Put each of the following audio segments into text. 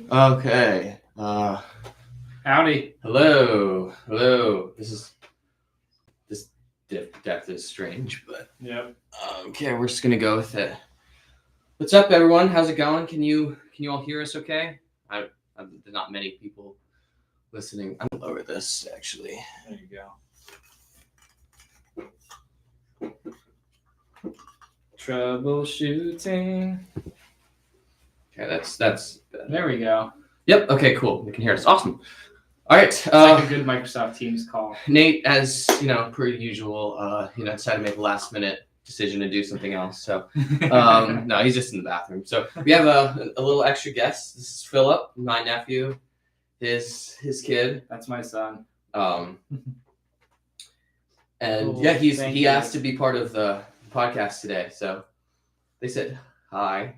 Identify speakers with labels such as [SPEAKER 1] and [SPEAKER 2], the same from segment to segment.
[SPEAKER 1] Okay.
[SPEAKER 2] Howdy.
[SPEAKER 1] Hello. This depth is strange, but
[SPEAKER 2] Yep.
[SPEAKER 1] okay, we're just gonna go with it. What's up, everyone? How's it going? Can you all hear us? Okay. There's not many people listening. I'm gonna lower this actually.
[SPEAKER 2] There you go. Troubleshooting.
[SPEAKER 1] Okay, that's better.
[SPEAKER 2] There we go.
[SPEAKER 1] Yep. Okay. Cool. You can hear us. Awesome. All right.
[SPEAKER 2] It's like a good Microsoft Teams call.
[SPEAKER 1] Nate, as per usual, decided to make a last minute decision to do something else. So, no, he's just in the bathroom. So we have a little extra guest. This is Philip, my nephew, his kid.
[SPEAKER 2] That's my son.
[SPEAKER 1] And
[SPEAKER 2] Cool.
[SPEAKER 1] yeah, he
[SPEAKER 2] Thank
[SPEAKER 1] asked
[SPEAKER 2] you.
[SPEAKER 1] to be part of the podcast today. So they said hi.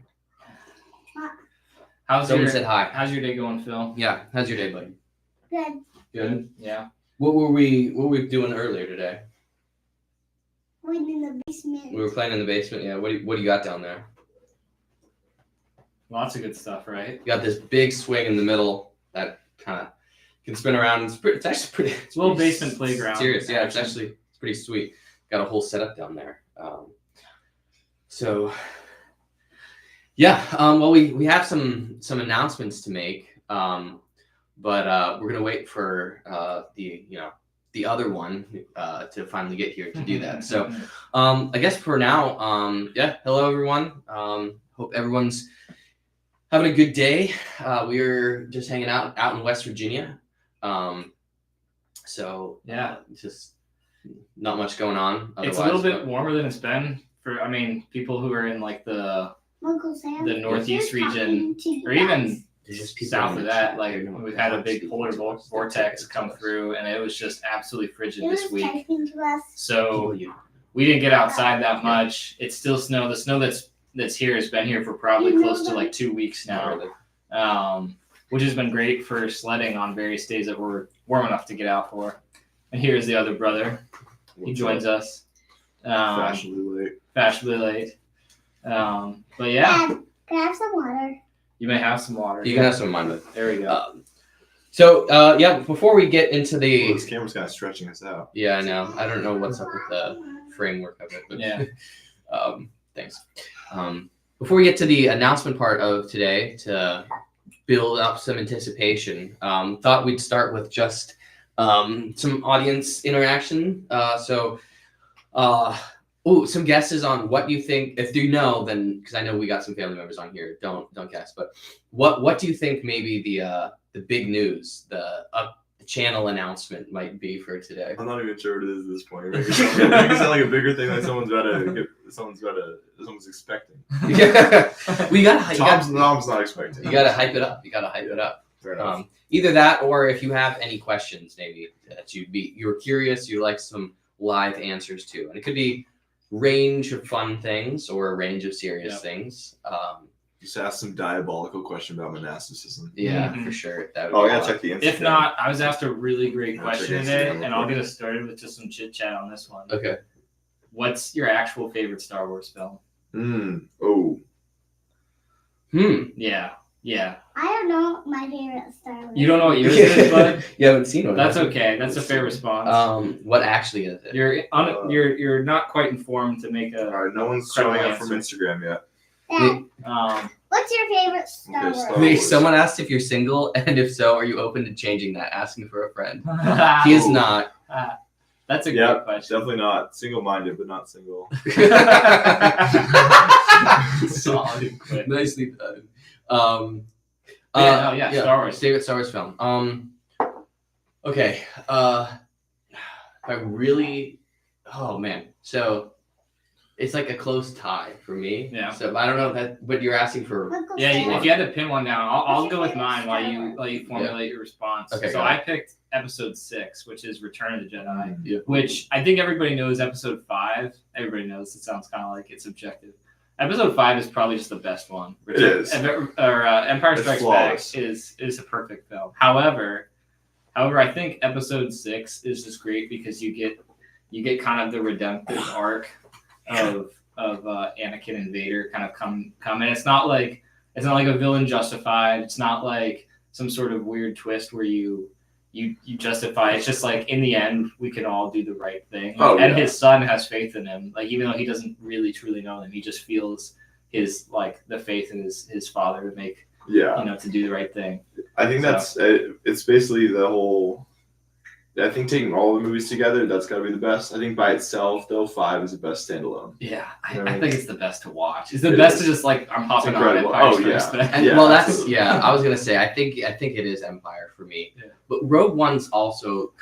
[SPEAKER 1] Someone said hi.
[SPEAKER 2] How's your day going, Phil?
[SPEAKER 1] Yeah. How's your day, buddy?
[SPEAKER 3] Good.
[SPEAKER 1] Good.
[SPEAKER 2] Yeah.
[SPEAKER 1] What were we doing earlier today?
[SPEAKER 3] Went in the basement.
[SPEAKER 1] We were playing in the basement. Yeah. What do you got down there?
[SPEAKER 2] Lots of good stuff, right?
[SPEAKER 1] You got this big swing in the middle that kind of can spin around. It's actually pretty.
[SPEAKER 2] It's a little basement playground.
[SPEAKER 1] Serious, yeah. It's pretty sweet. Got a whole setup down there. So yeah. Well, we have some announcements to make. But we're gonna wait for the other one to finally get here to do that. So I guess for now, hello everyone. Hope everyone's having a good day. We're just hanging out in West Virginia. So
[SPEAKER 2] yeah,
[SPEAKER 1] just not much going on.
[SPEAKER 2] It's a little bit warmer than it's been for people who are in like the Northeast region or even south of that. Like we've had a big polar vortex come through, and it was just absolutely frigid this week. So we didn't get outside that much. It's still snow. The snow that's here has been here for probably close to like 2 weeks now, which has been great for sledding on various days that were warm enough to get out for. And here's the other brother. He joins us. Fashionably late. But yeah.
[SPEAKER 3] Dad, can I have some water?
[SPEAKER 2] You may have some water.
[SPEAKER 1] You can have some of mine, but
[SPEAKER 2] there we go.
[SPEAKER 1] So before we get into the
[SPEAKER 4] this camera's kind of stretching us out.
[SPEAKER 1] Yeah, I know. I don't know what's up with the framework of it, but
[SPEAKER 2] yeah.
[SPEAKER 1] Thanks. Before we get to the announcement part of today, to build up some anticipation, thought we'd start with just some audience interaction. Some guesses on what you think. If you know, then because I know we got some family members on here, don't guess. But what do you think maybe the big news, the channel announcement might be for today?
[SPEAKER 4] I'm not even sure what it is at this point. It sounds like a bigger thing that someone's expecting.
[SPEAKER 1] Yeah, we gotta.
[SPEAKER 4] Mom's not expecting.
[SPEAKER 1] You gotta hype it up.
[SPEAKER 4] Fair enough.
[SPEAKER 1] Either that, or if you have any questions, maybe that you're curious, you like some live answers to, and it could be range of fun things or a range of serious things.
[SPEAKER 4] Just ask some diabolical question about monasticism.
[SPEAKER 1] Yeah, for sure. That would
[SPEAKER 4] Oh,
[SPEAKER 1] be
[SPEAKER 4] yeah, check the Instagram.
[SPEAKER 2] If not, I was asked a really great question today,
[SPEAKER 4] Instagram
[SPEAKER 2] and I'll get us started with just some chit chat on this one.
[SPEAKER 1] Okay.
[SPEAKER 2] What's your actual favorite Star Wars film? Yeah.
[SPEAKER 3] I don't know my favorite Star Wars.
[SPEAKER 2] You don't know what yours is, bud?
[SPEAKER 1] You haven't seen one.
[SPEAKER 2] That's okay. That's a fair response.
[SPEAKER 1] What actually is it?
[SPEAKER 2] You're not quite informed to make a.
[SPEAKER 4] All right, no one's showing up from Instagram yet.
[SPEAKER 3] Dad, what's your favorite Star Wars?
[SPEAKER 1] Wait, someone asked if you're single, and if so, are you open to changing that? Asking for a friend. He is not.
[SPEAKER 2] That's a great question.
[SPEAKER 4] Definitely not. Single-minded, but not single.
[SPEAKER 1] Solid. Nicely done.
[SPEAKER 2] Star Wars.
[SPEAKER 1] Favorite Star Wars film. Okay. Oh man. So it's like a close tie for me.
[SPEAKER 2] Yeah.
[SPEAKER 1] So I don't know what you're asking for.
[SPEAKER 2] Yeah, if you had to pin one down, I'll go with mine while you formulate your response.
[SPEAKER 1] Okay,
[SPEAKER 2] so I picked Episode 6, which is Return of the Jedi,
[SPEAKER 1] Yeah.
[SPEAKER 2] which I think everybody knows. Episode 5, everybody knows. It sounds kind of like it's subjective. Episode 5 is probably just the best one.
[SPEAKER 4] It is.
[SPEAKER 2] Empire Strikes Back is a perfect film. However, I think Episode 6 is just great because you get kind of the redemptive arc of Anakin and Vader kind of come in. It's not like It's not like a villain justified. It's not like some sort of weird twist where you justify. It's just like in the end, we can all do the right thing. And his son has faith in him. Like even though he doesn't really truly know him, he just feels his like the faith in his father to make to do the right thing.
[SPEAKER 4] I think that's it's basically the whole. I think taking all the movies together, that's got to be the best. I think by itself, though, 5 is the best standalone.
[SPEAKER 2] Yeah, I think it's the best to watch. It's the best to just like I'm hopping on Empire
[SPEAKER 1] Well, that's I was gonna say I think it is Empire for me, but Rogue One's also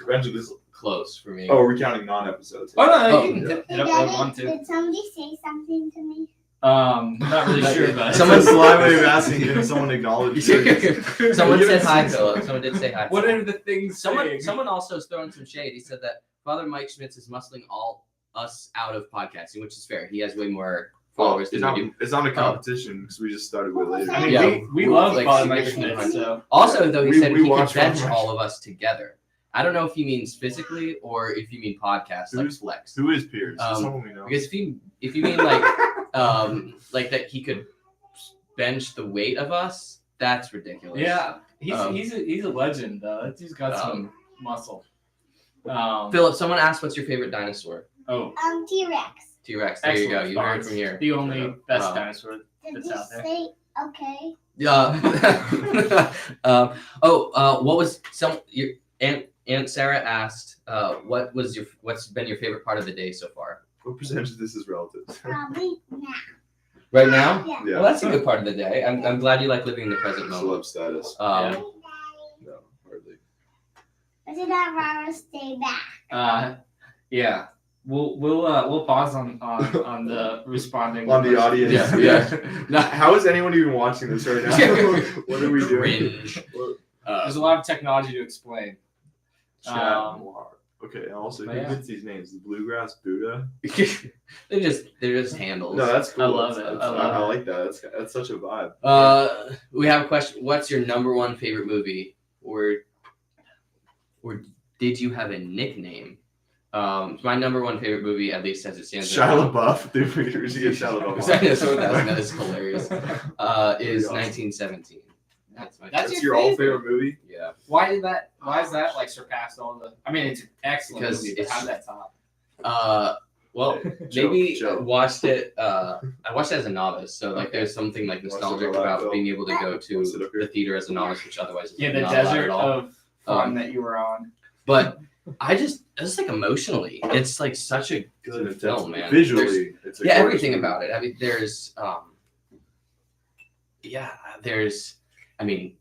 [SPEAKER 1] close for me.
[SPEAKER 4] Oh, we're counting non-episodes.
[SPEAKER 2] Oh no, you can hit up Rogue One too.
[SPEAKER 3] Did somebody say something to me?
[SPEAKER 2] Not really sure, but
[SPEAKER 4] someone's sly way of asking if someone acknowledged.
[SPEAKER 1] Someone said hi, Philip. Someone did say hi.
[SPEAKER 2] What are the things?
[SPEAKER 1] Someone also is throwing some shade. He said that Father Mike Schmitz is muscling us out of podcasting, which is fair. He has way more followers than we do.
[SPEAKER 4] It's not a competition because we just started way later.
[SPEAKER 2] I mean, we love Father Mike Schmitz. So.
[SPEAKER 1] Also, though, he said he could bench all of us together. I don't know if he means physically or if you mean podcast, like flex.
[SPEAKER 4] Who is Piers? Someone we know.
[SPEAKER 1] Because if you mean like like that he could bench the weight of us, that's ridiculous.
[SPEAKER 2] Yeah, he's a legend though. He's got some muscle.
[SPEAKER 1] Philip, someone asked, "What's your favorite dinosaur?"
[SPEAKER 3] Oh, T-Rex.
[SPEAKER 1] T-Rex. There you go. You heard it from here.
[SPEAKER 2] The only best dinosaur that's out there.
[SPEAKER 3] Say okay?
[SPEAKER 1] What was your Aunt Sarah asked? What's been your favorite part of the day so far?
[SPEAKER 4] What percentage of this is relative?
[SPEAKER 3] Probably now.
[SPEAKER 1] Right now?
[SPEAKER 3] Yeah.
[SPEAKER 1] Well, that's a good part of the day. I'm glad you like living in the present moment.
[SPEAKER 4] Celeb status.
[SPEAKER 1] No,
[SPEAKER 4] hardly.
[SPEAKER 3] Or did that Rara stay back?
[SPEAKER 2] Yeah. We'll pause on the responding
[SPEAKER 4] on the audience.
[SPEAKER 1] Yeah.
[SPEAKER 4] How is anyone even watching this right now? What are we doing?
[SPEAKER 2] There's a lot of technology to explain.
[SPEAKER 4] Okay, and also who gets these names? The Bluegrass Buddha?
[SPEAKER 1] they're just handles.
[SPEAKER 4] No, that's cool.
[SPEAKER 2] I love it.
[SPEAKER 4] I like that. That's such a vibe.
[SPEAKER 1] We have a question. What's your number one favorite movie? Or did you have a nickname? My number one favorite movie, at least as it stands.
[SPEAKER 4] Shia LaBeouf. Dude, we should get Shia LaBeouf.
[SPEAKER 1] That is hilarious. Is 1917.
[SPEAKER 2] That's
[SPEAKER 1] your
[SPEAKER 4] all favorite movie?
[SPEAKER 1] Yeah.
[SPEAKER 2] Why is that like surpassed all the? I mean, it's an excellent movie, but how's that top?
[SPEAKER 1] Well, maybe I watched it. I watched it as a novice, so like there's something like nostalgic about being able to go to the theater as a novice, which otherwise is
[SPEAKER 2] the
[SPEAKER 1] not
[SPEAKER 2] desert of fun that you were on.
[SPEAKER 1] But it's like emotionally, it's like such a good film, man.
[SPEAKER 4] Visually, it's
[SPEAKER 1] everything about it. I mean, I mean,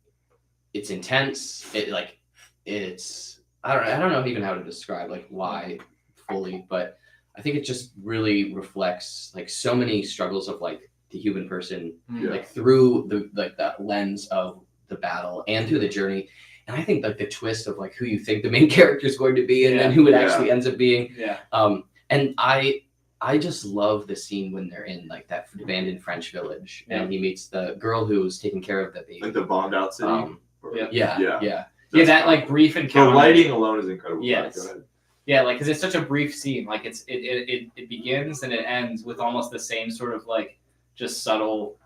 [SPEAKER 1] it's intense. I don't know even how to describe like why fully, but I think it just really reflects like so many struggles of like the human person, like through the lens of the battle and through the journey. And I think like the twist of like who you think the main character is going to be and then who it actually ends up being.
[SPEAKER 2] Yeah.
[SPEAKER 1] And I just love the scene when they're in like that abandoned French village and he meets the girl who's taking care of the baby.
[SPEAKER 4] Like the bombed out city.
[SPEAKER 2] That like brief encounter.
[SPEAKER 4] The lighting alone is incredible.
[SPEAKER 2] Yes.
[SPEAKER 4] Go ahead.
[SPEAKER 2] Yeah, like because it's such a brief scene. Like it begins and it ends with almost the same sort of like just subtle,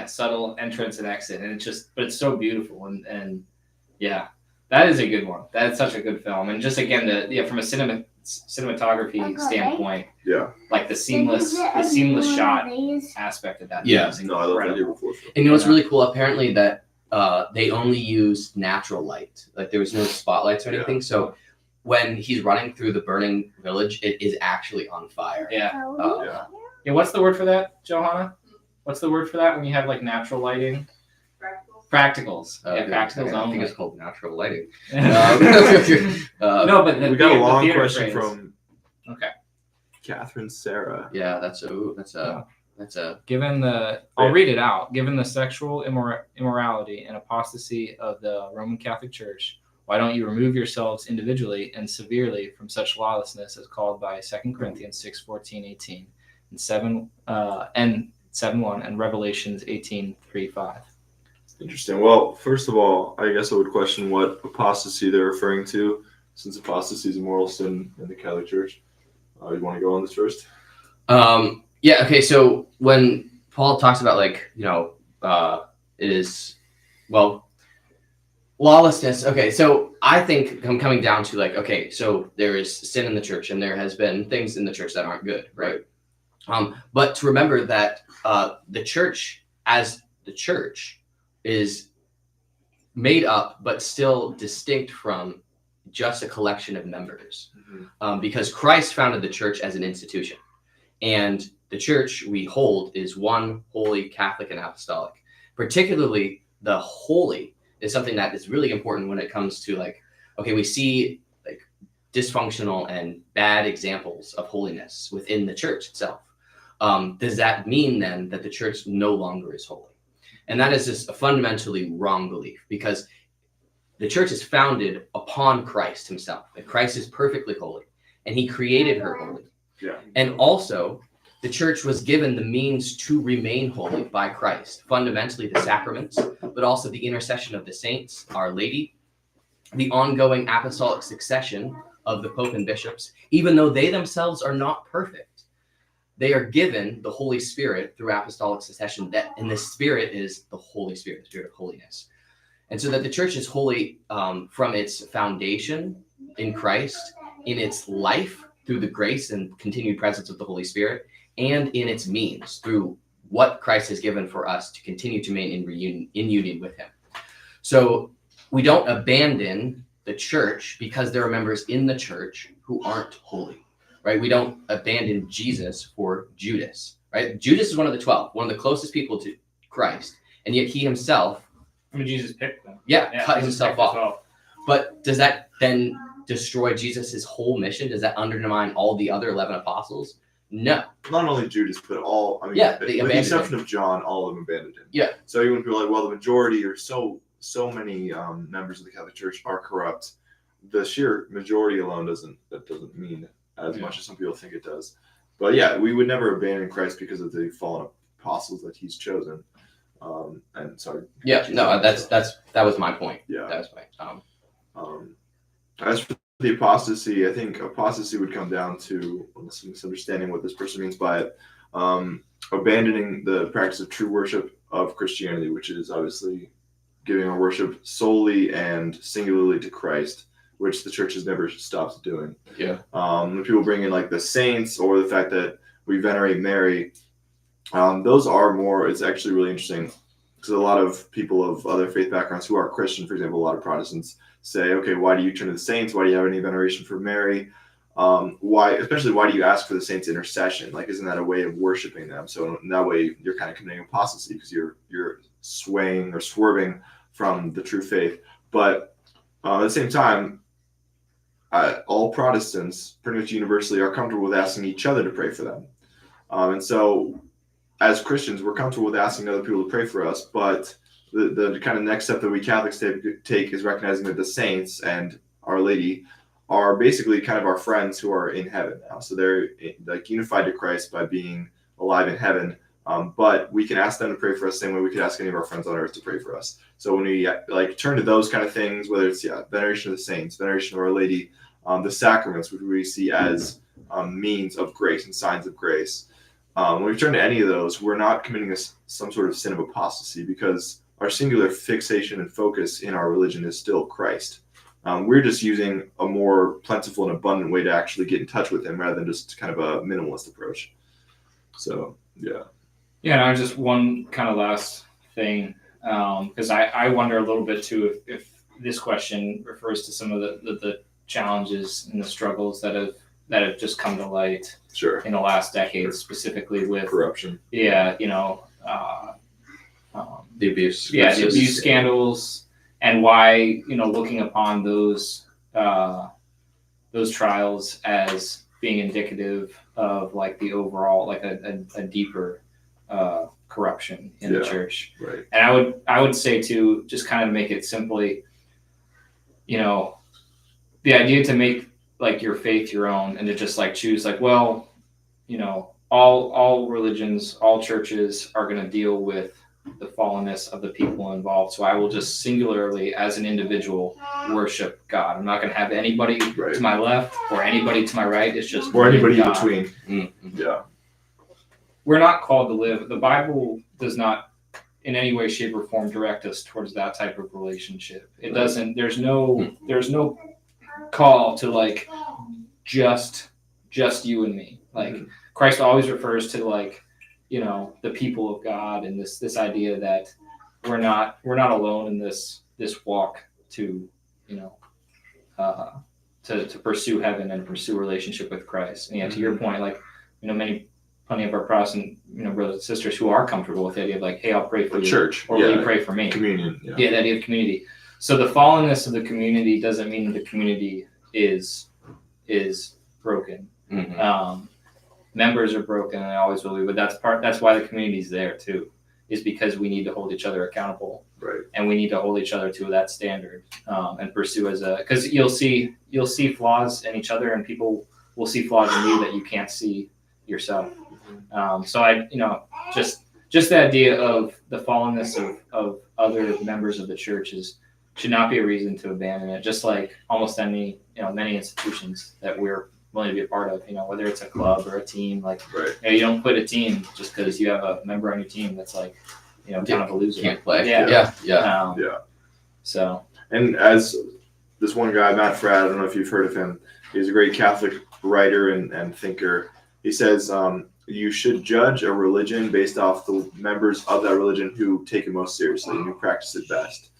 [SPEAKER 2] subtle entrance and exit, and but it's so beautiful and yeah, that is a good one. That's such a good film, and just again from a cinematography standpoint, like the seamless shot aspect of that.
[SPEAKER 1] Yeah,
[SPEAKER 4] no, I love that.
[SPEAKER 1] And you know what's really cool? Apparently that they only used natural light. Like there was no spotlights or anything. So when he's running through the burning village, it is actually on fire.
[SPEAKER 2] Yeah. What's the word for that, Johanna? What's the word for that when you have like natural lighting? Practicals. Practicals.
[SPEAKER 1] I think it's called natural lighting.
[SPEAKER 2] No, but
[SPEAKER 4] we got a long question from Catherine Sarah.
[SPEAKER 1] Yeah, that's a.
[SPEAKER 2] Given the, I'll read it out. Given the sexual immorality and apostasy of the Roman Catholic Church, why don't you remove yourselves individually and severely from such lawlessness as called by 2 Corinthians 6:14-18 and 7:1 and Revelations 18:3-5?
[SPEAKER 4] Interesting. Well, first of all, I guess I would question what apostasy they're referring to, since apostasy is a moral sin in the Catholic Church. You want to go on this first?
[SPEAKER 1] Yeah. Okay. So when Paul talks about like, it is, well, lawlessness. Okay, so I think I'm coming down to like, okay, so there is sin in the church, and there has been things in the church that aren't good, right? But to remember that the church, as the church, is made up but still distinct from just a collection of members, because Christ founded the church as an institution, and the church we hold is one holy, Catholic, and apostolic. Particularly, the holy is something that is really important when it comes to like, okay, we see like dysfunctional and bad examples of holiness within the church itself. Does that mean then that the church no longer is holy? And that is just a fundamentally wrong belief, because the church is founded upon Christ himself, and Christ is perfectly holy, and he created her holy.
[SPEAKER 4] Yeah.
[SPEAKER 1] And also, the church was given the means to remain holy by Christ, fundamentally the sacraments, but also the intercession of the saints, Our Lady, the ongoing apostolic succession of the Pope and bishops, even though they themselves are not perfect. They are given the Holy Spirit through apostolic succession, and the Spirit is the Holy Spirit, the Spirit of holiness. And so that the church is holy from its foundation in Christ, in its life through the grace and continued presence of the Holy Spirit, and in its means through what Christ has given for us to continue to remain in union with him. So we don't abandon the church because there are members in the church who aren't holy, right? We don't abandon Jesus for Judas, right? Judas is one of the 12, one of the closest people to Christ, and yet he himself,
[SPEAKER 2] Jesus picked them.
[SPEAKER 1] Cut himself off. But does that then destroy Jesus' whole mission? Does that undermine all the other 11 apostles? No.
[SPEAKER 4] Not only Judas, but all, with the exception of John, all of them abandoned him.
[SPEAKER 1] Yeah.
[SPEAKER 4] So even people are like, well, the majority or so many members of the Catholic Church are corrupt. The sheer majority alone doesn't mean as much as some people think it does. But yeah, we would never abandon Christ because of the fallen apostles that he's chosen. And sorry.
[SPEAKER 1] Yeah, no, that was my point.
[SPEAKER 4] Yeah.
[SPEAKER 1] That was my
[SPEAKER 4] as for the apostasy, I think apostasy would come down to misunderstanding what this person means by it. Abandoning the practice of true worship of Christianity, which is obviously giving our worship solely and singularly to Christ, which the church has never stopped doing.
[SPEAKER 1] Yeah.
[SPEAKER 4] When people bring in like the saints or the fact that we venerate Mary, those are more, it's actually really interesting because a lot of people of other faith backgrounds who are Christian, for example, a lot of Protestants say, okay, why do you turn to the saints? Why do you have any veneration for Mary? Why do you ask for the saints' intercession? Like, isn't that a way of worshiping them? So in that way, you're kind of committing apostasy because you're swaying or swerving from the true faith. But at the same time, all Protestants pretty much universally are comfortable with asking each other to pray for them. And so as Christians, we're comfortable with asking other people to pray for us, but the kind of next step that we Catholics take is recognizing that the saints and Our Lady are basically kind of our friends who are in heaven now. So they're like unified to Christ by being alive in heaven. But we can ask them to pray for us the same way we could ask any of our friends on earth to pray for us. So when we like turn to those kind of things, whether it's veneration of the saints, veneration of Our Lady, the sacraments, which we see as means of grace and signs of grace. When we turn to any of those, we're not committing some sort of sin of apostasy because our singular fixation and focus in our religion is still Christ. We're just using a more plentiful and abundant way to actually get in touch with him rather than just kind of a minimalist approach. So, yeah.
[SPEAKER 2] Yeah, and just one kind of last thing, because I wonder a little bit too if this question refers to some of the challenges and the struggles that have just come to light in the last decade, specifically with
[SPEAKER 4] corruption.
[SPEAKER 2] Yeah,
[SPEAKER 1] the abuse.
[SPEAKER 2] Yeah, the abuse scandals, and why looking upon those trials as being indicative of like the overall like a deeper corruption in the church.
[SPEAKER 4] Right.
[SPEAKER 2] And I would say to just kind of make it simply, the idea to make like your faith your own and to just like choose like, well, all religions, all churches are going to deal with the fallenness of the people involved. So I will just singularly as an individual worship God. I'm not going to have anybody to my left or anybody to my right. It's just
[SPEAKER 4] or anybody
[SPEAKER 2] God.
[SPEAKER 4] in between.
[SPEAKER 1] Mm-hmm.
[SPEAKER 4] Yeah.
[SPEAKER 2] we're not called to live. The Bible does not in any way, shape, or form direct us towards that type of relationship. It doesn't. There's no call to like just you and me. Like Christ always refers to like, the people of God, and this idea that we're not alone in this walk to to pursue heaven and pursue a relationship with Christ. And to your point, like plenty of our Protestant brothers and sisters who are comfortable with the idea of like, hey, I'll pray for you,
[SPEAKER 4] church,
[SPEAKER 2] or will you pray for me?
[SPEAKER 4] Communion,
[SPEAKER 2] the idea of community. So the fallenness of the community doesn't mean the community is broken. Members are broken, and they always will be. But that's why the community's there too, is because we need to hold each other accountable,
[SPEAKER 4] right? And
[SPEAKER 2] we need to hold each other to that standard, and pursue because you'll see flaws in each other, and people will see flaws in you that you can't see yourself. So I, just the idea of the fallenness of other members of the church should not be a reason to abandon it. Just like almost any, many institutions that we're willing to be a part of, whether it's a club or a team, like, you don't quit a team just because you have a member on your team that's like, kind of a loser.
[SPEAKER 1] Can't play.
[SPEAKER 2] Yeah. So.
[SPEAKER 4] And as this one guy, Matt Fradd, I don't know if you've heard of him. He's a great Catholic writer and thinker. He says, you should judge a religion based off the members of that religion who take it most seriously and who practice it best.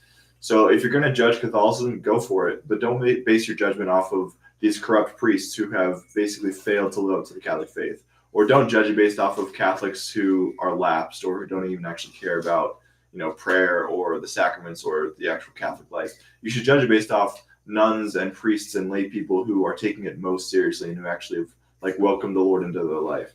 [SPEAKER 4] So if you're going to judge Catholicism, go for it, but don't base your judgment off of these corrupt priests who have basically failed to live up to the Catholic faith. Or don't judge it based off of Catholics who are lapsed or who don't even actually care about, prayer or the sacraments or the actual Catholic life. You should judge it based off nuns and priests and lay people who are taking it most seriously and who actually have welcomed the Lord into their life.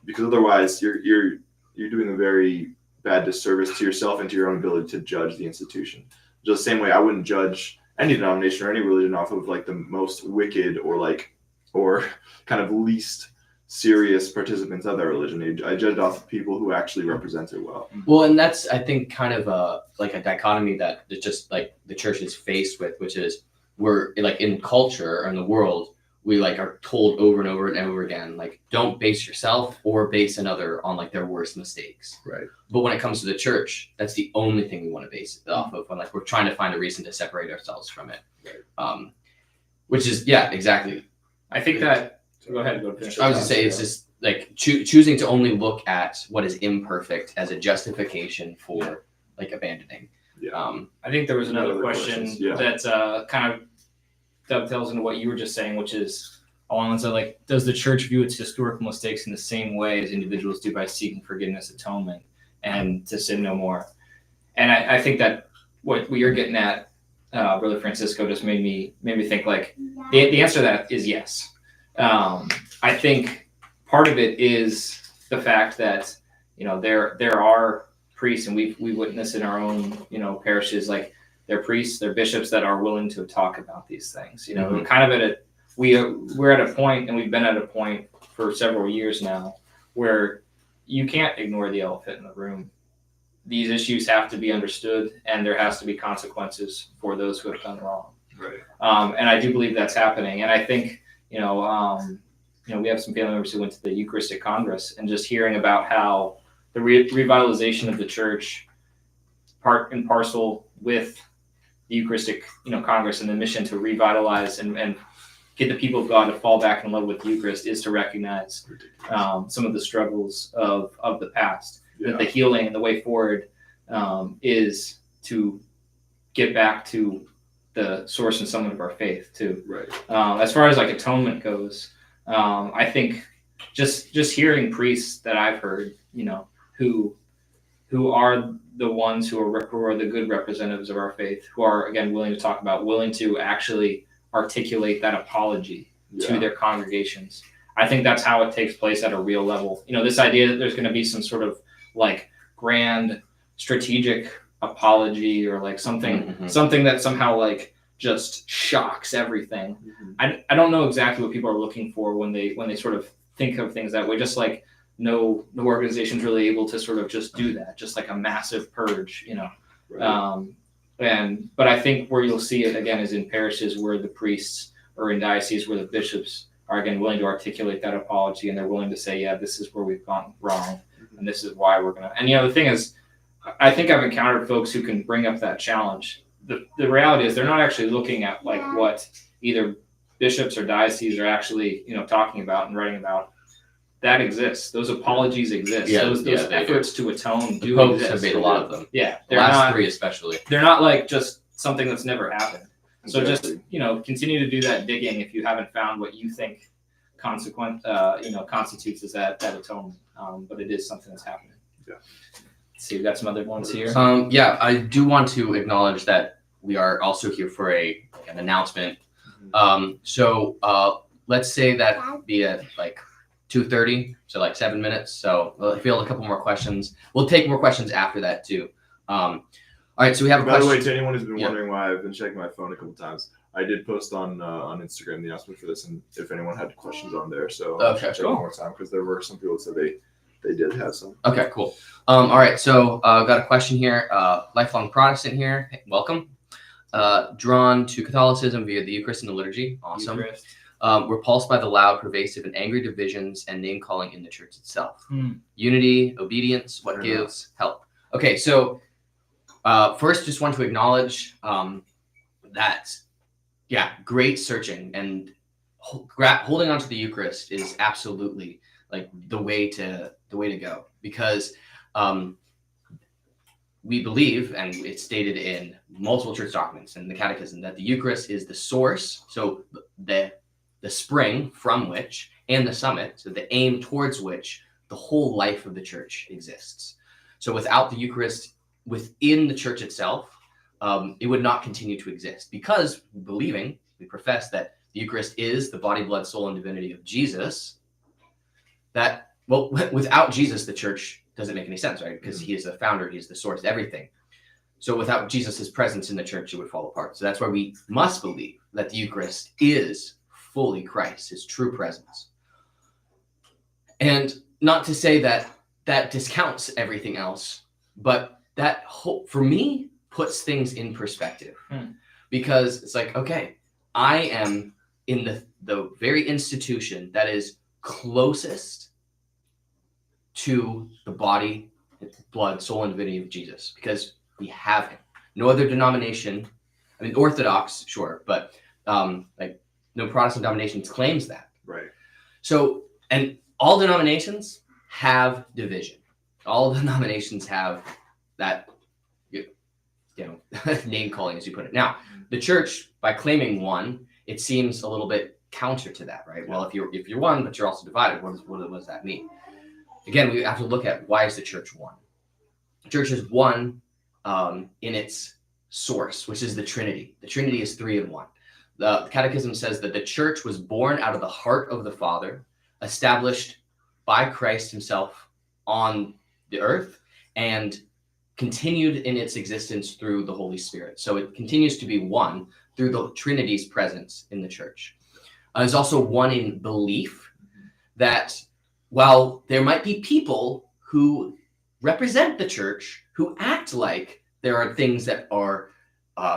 [SPEAKER 4] Because otherwise you're doing a very bad disservice to yourself and to your own ability to judge the institution. Just the same way I wouldn't judge any denomination or any religion off of the most wicked or kind of least serious participants of that religion. I judge off of people who actually represent it well.
[SPEAKER 1] Well, and that's, I think, kind of a dichotomy that just the church is faced with, which is we're in culture or in the world, we are told over and over and over again, don't base yourself or base another on their worst mistakes.
[SPEAKER 4] Right.
[SPEAKER 1] But when it comes to the church, that's the only thing we want to base it off of when we're trying to find a reason to separate ourselves from it.
[SPEAKER 4] Right.
[SPEAKER 1] Which is, exactly.
[SPEAKER 2] I think that, go ahead. Go finish.
[SPEAKER 1] I was going to say, it's just choosing to only look at what is imperfect as a justification for abandoning.
[SPEAKER 4] Yeah.
[SPEAKER 2] I think there was another question that kind of dovetails into what you were just saying, which is along the lines of does the church view its historical mistakes in the same way as individuals do by seeking forgiveness, atonement, and to sin no more? And I think that what you're getting at, Brother Francisco, just made me think the answer to that is yes. I think part of it is the fact that there are priests, and we witness in our own parishes, they're priests, they're bishops that are willing to talk about these things. We're kind of we're at a point, and we've been at a point for several years now, where you can't ignore the elephant in the room. These issues have to be understood, and there has to be consequences for those who have done wrong.
[SPEAKER 4] Right.
[SPEAKER 2] And I do believe that's happening. And I think, we have some family members who went to the Eucharistic Congress, and just hearing about how the revitalization of the church, part and parcel with the Eucharistic, Congress and the mission to revitalize and get the people of God to fall back in love with the Eucharist, is to recognize some of the struggles of the past. That the healing and the way forward is to get back to the source and summit of our faith too.
[SPEAKER 4] Right.
[SPEAKER 2] As far as atonement goes, I think just hearing priests that I've heard, who are the ones who are the good representatives of our faith, who are, again, willing to actually articulate that apology to their congregations. I think that's how it takes place at a real level. This idea that there's going to be some sort of grand strategic apology or something that somehow just shocks everything. I don't know exactly what people are looking for when they sort of think of things that way. Just no organization's really able to sort of just do that, just a massive purge, Right. But I think where you'll see it again is in parishes where the priests, or in dioceses where the bishops are again willing to articulate that apology, and they're willing to say, yeah, this is where we've gone wrong, and this is why we're gonna. And the thing is, I think I've encountered folks who can bring up that challenge. The reality is they're not actually looking at like what either bishops or dioceses are actually talking about and writing about. That exists. Those apologies exist.
[SPEAKER 1] Yeah,
[SPEAKER 2] those efforts to atone
[SPEAKER 1] The
[SPEAKER 2] do
[SPEAKER 1] popes
[SPEAKER 2] exist.
[SPEAKER 1] have made a lot of them.
[SPEAKER 2] Yeah,
[SPEAKER 1] The last 3 especially.
[SPEAKER 2] They're not like just something that's never happened. So
[SPEAKER 4] Exactly.
[SPEAKER 2] just continue to do that digging if you haven't found what you think constitutes as that atonement. But it is something that's happening.
[SPEAKER 4] Yeah.
[SPEAKER 2] Let's see, we got some other ones here.
[SPEAKER 1] Yeah, I do want to acknowledge that we are also here for an announcement. So let's say that be at like 2:30, so like 7 minutes. So we'll field a couple more questions. We'll take more questions after that too. All right, so we have a
[SPEAKER 4] By
[SPEAKER 1] question.
[SPEAKER 4] the way, to anyone who's been wondering why I've been checking my phone a couple times, I did post on Instagram the announcement for this, and if anyone had questions on there, so
[SPEAKER 1] Okay,
[SPEAKER 4] check one more time because there were some people that said they did have some.
[SPEAKER 1] Okay, cool. All right, so got a question here. Lifelong Protestant here. Hey, welcome. Drawn to Catholicism via the Eucharist and the liturgy. Awesome.
[SPEAKER 2] Eucharist.
[SPEAKER 1] Repulsed by the loud, pervasive, and angry divisions and name calling in the church itself. Unity, obedience, what
[SPEAKER 4] Fair
[SPEAKER 1] gives, help. Okay, so first, just want to acknowledge that, great searching and holding on to the Eucharist is absolutely like the way to go, because we believe, and it's stated in multiple church documents and the Catechism, that the Eucharist is the source, so the spring from which, and the summit, so the aim towards which the whole life of the church exists. So without the Eucharist within the church itself, it would not continue to exist, because we profess that the Eucharist is the body, blood, soul, and divinity of Jesus. Without Jesus, the church doesn't make any sense, right? Because he is the founder, he is the source, everything. So without Jesus' presence in the church, it would fall apart. So that's why we must believe that the Eucharist is fully Christ, his true presence. And not to say that discounts everything else, but that for me puts things in perspective. Because it's like, okay, I am in the very institution that is closest to the body, blood, soul, and divinity of Jesus, because we have him. No other denomination, I mean, Orthodox, sure, but no Protestant denominations claims that.
[SPEAKER 4] Right.
[SPEAKER 1] So, and all denominations have division. All denominations have that, name calling, as you put it. Now, the church, by claiming one, it seems a little bit counter to that, right? Well, if you're one, but you're also divided, what does that mean? Again, we have to look at, why is the church one? The church is one in its source, which is the Trinity. The Trinity is 3 in 1. The Catechism says that the church was born out of the heart of the Father, established by Christ himself on the earth, and continued in its existence through the Holy Spirit. So it continues to be one through the Trinity's presence in the church. There's also one in belief, that while there might be people who represent the church who act like there are things that are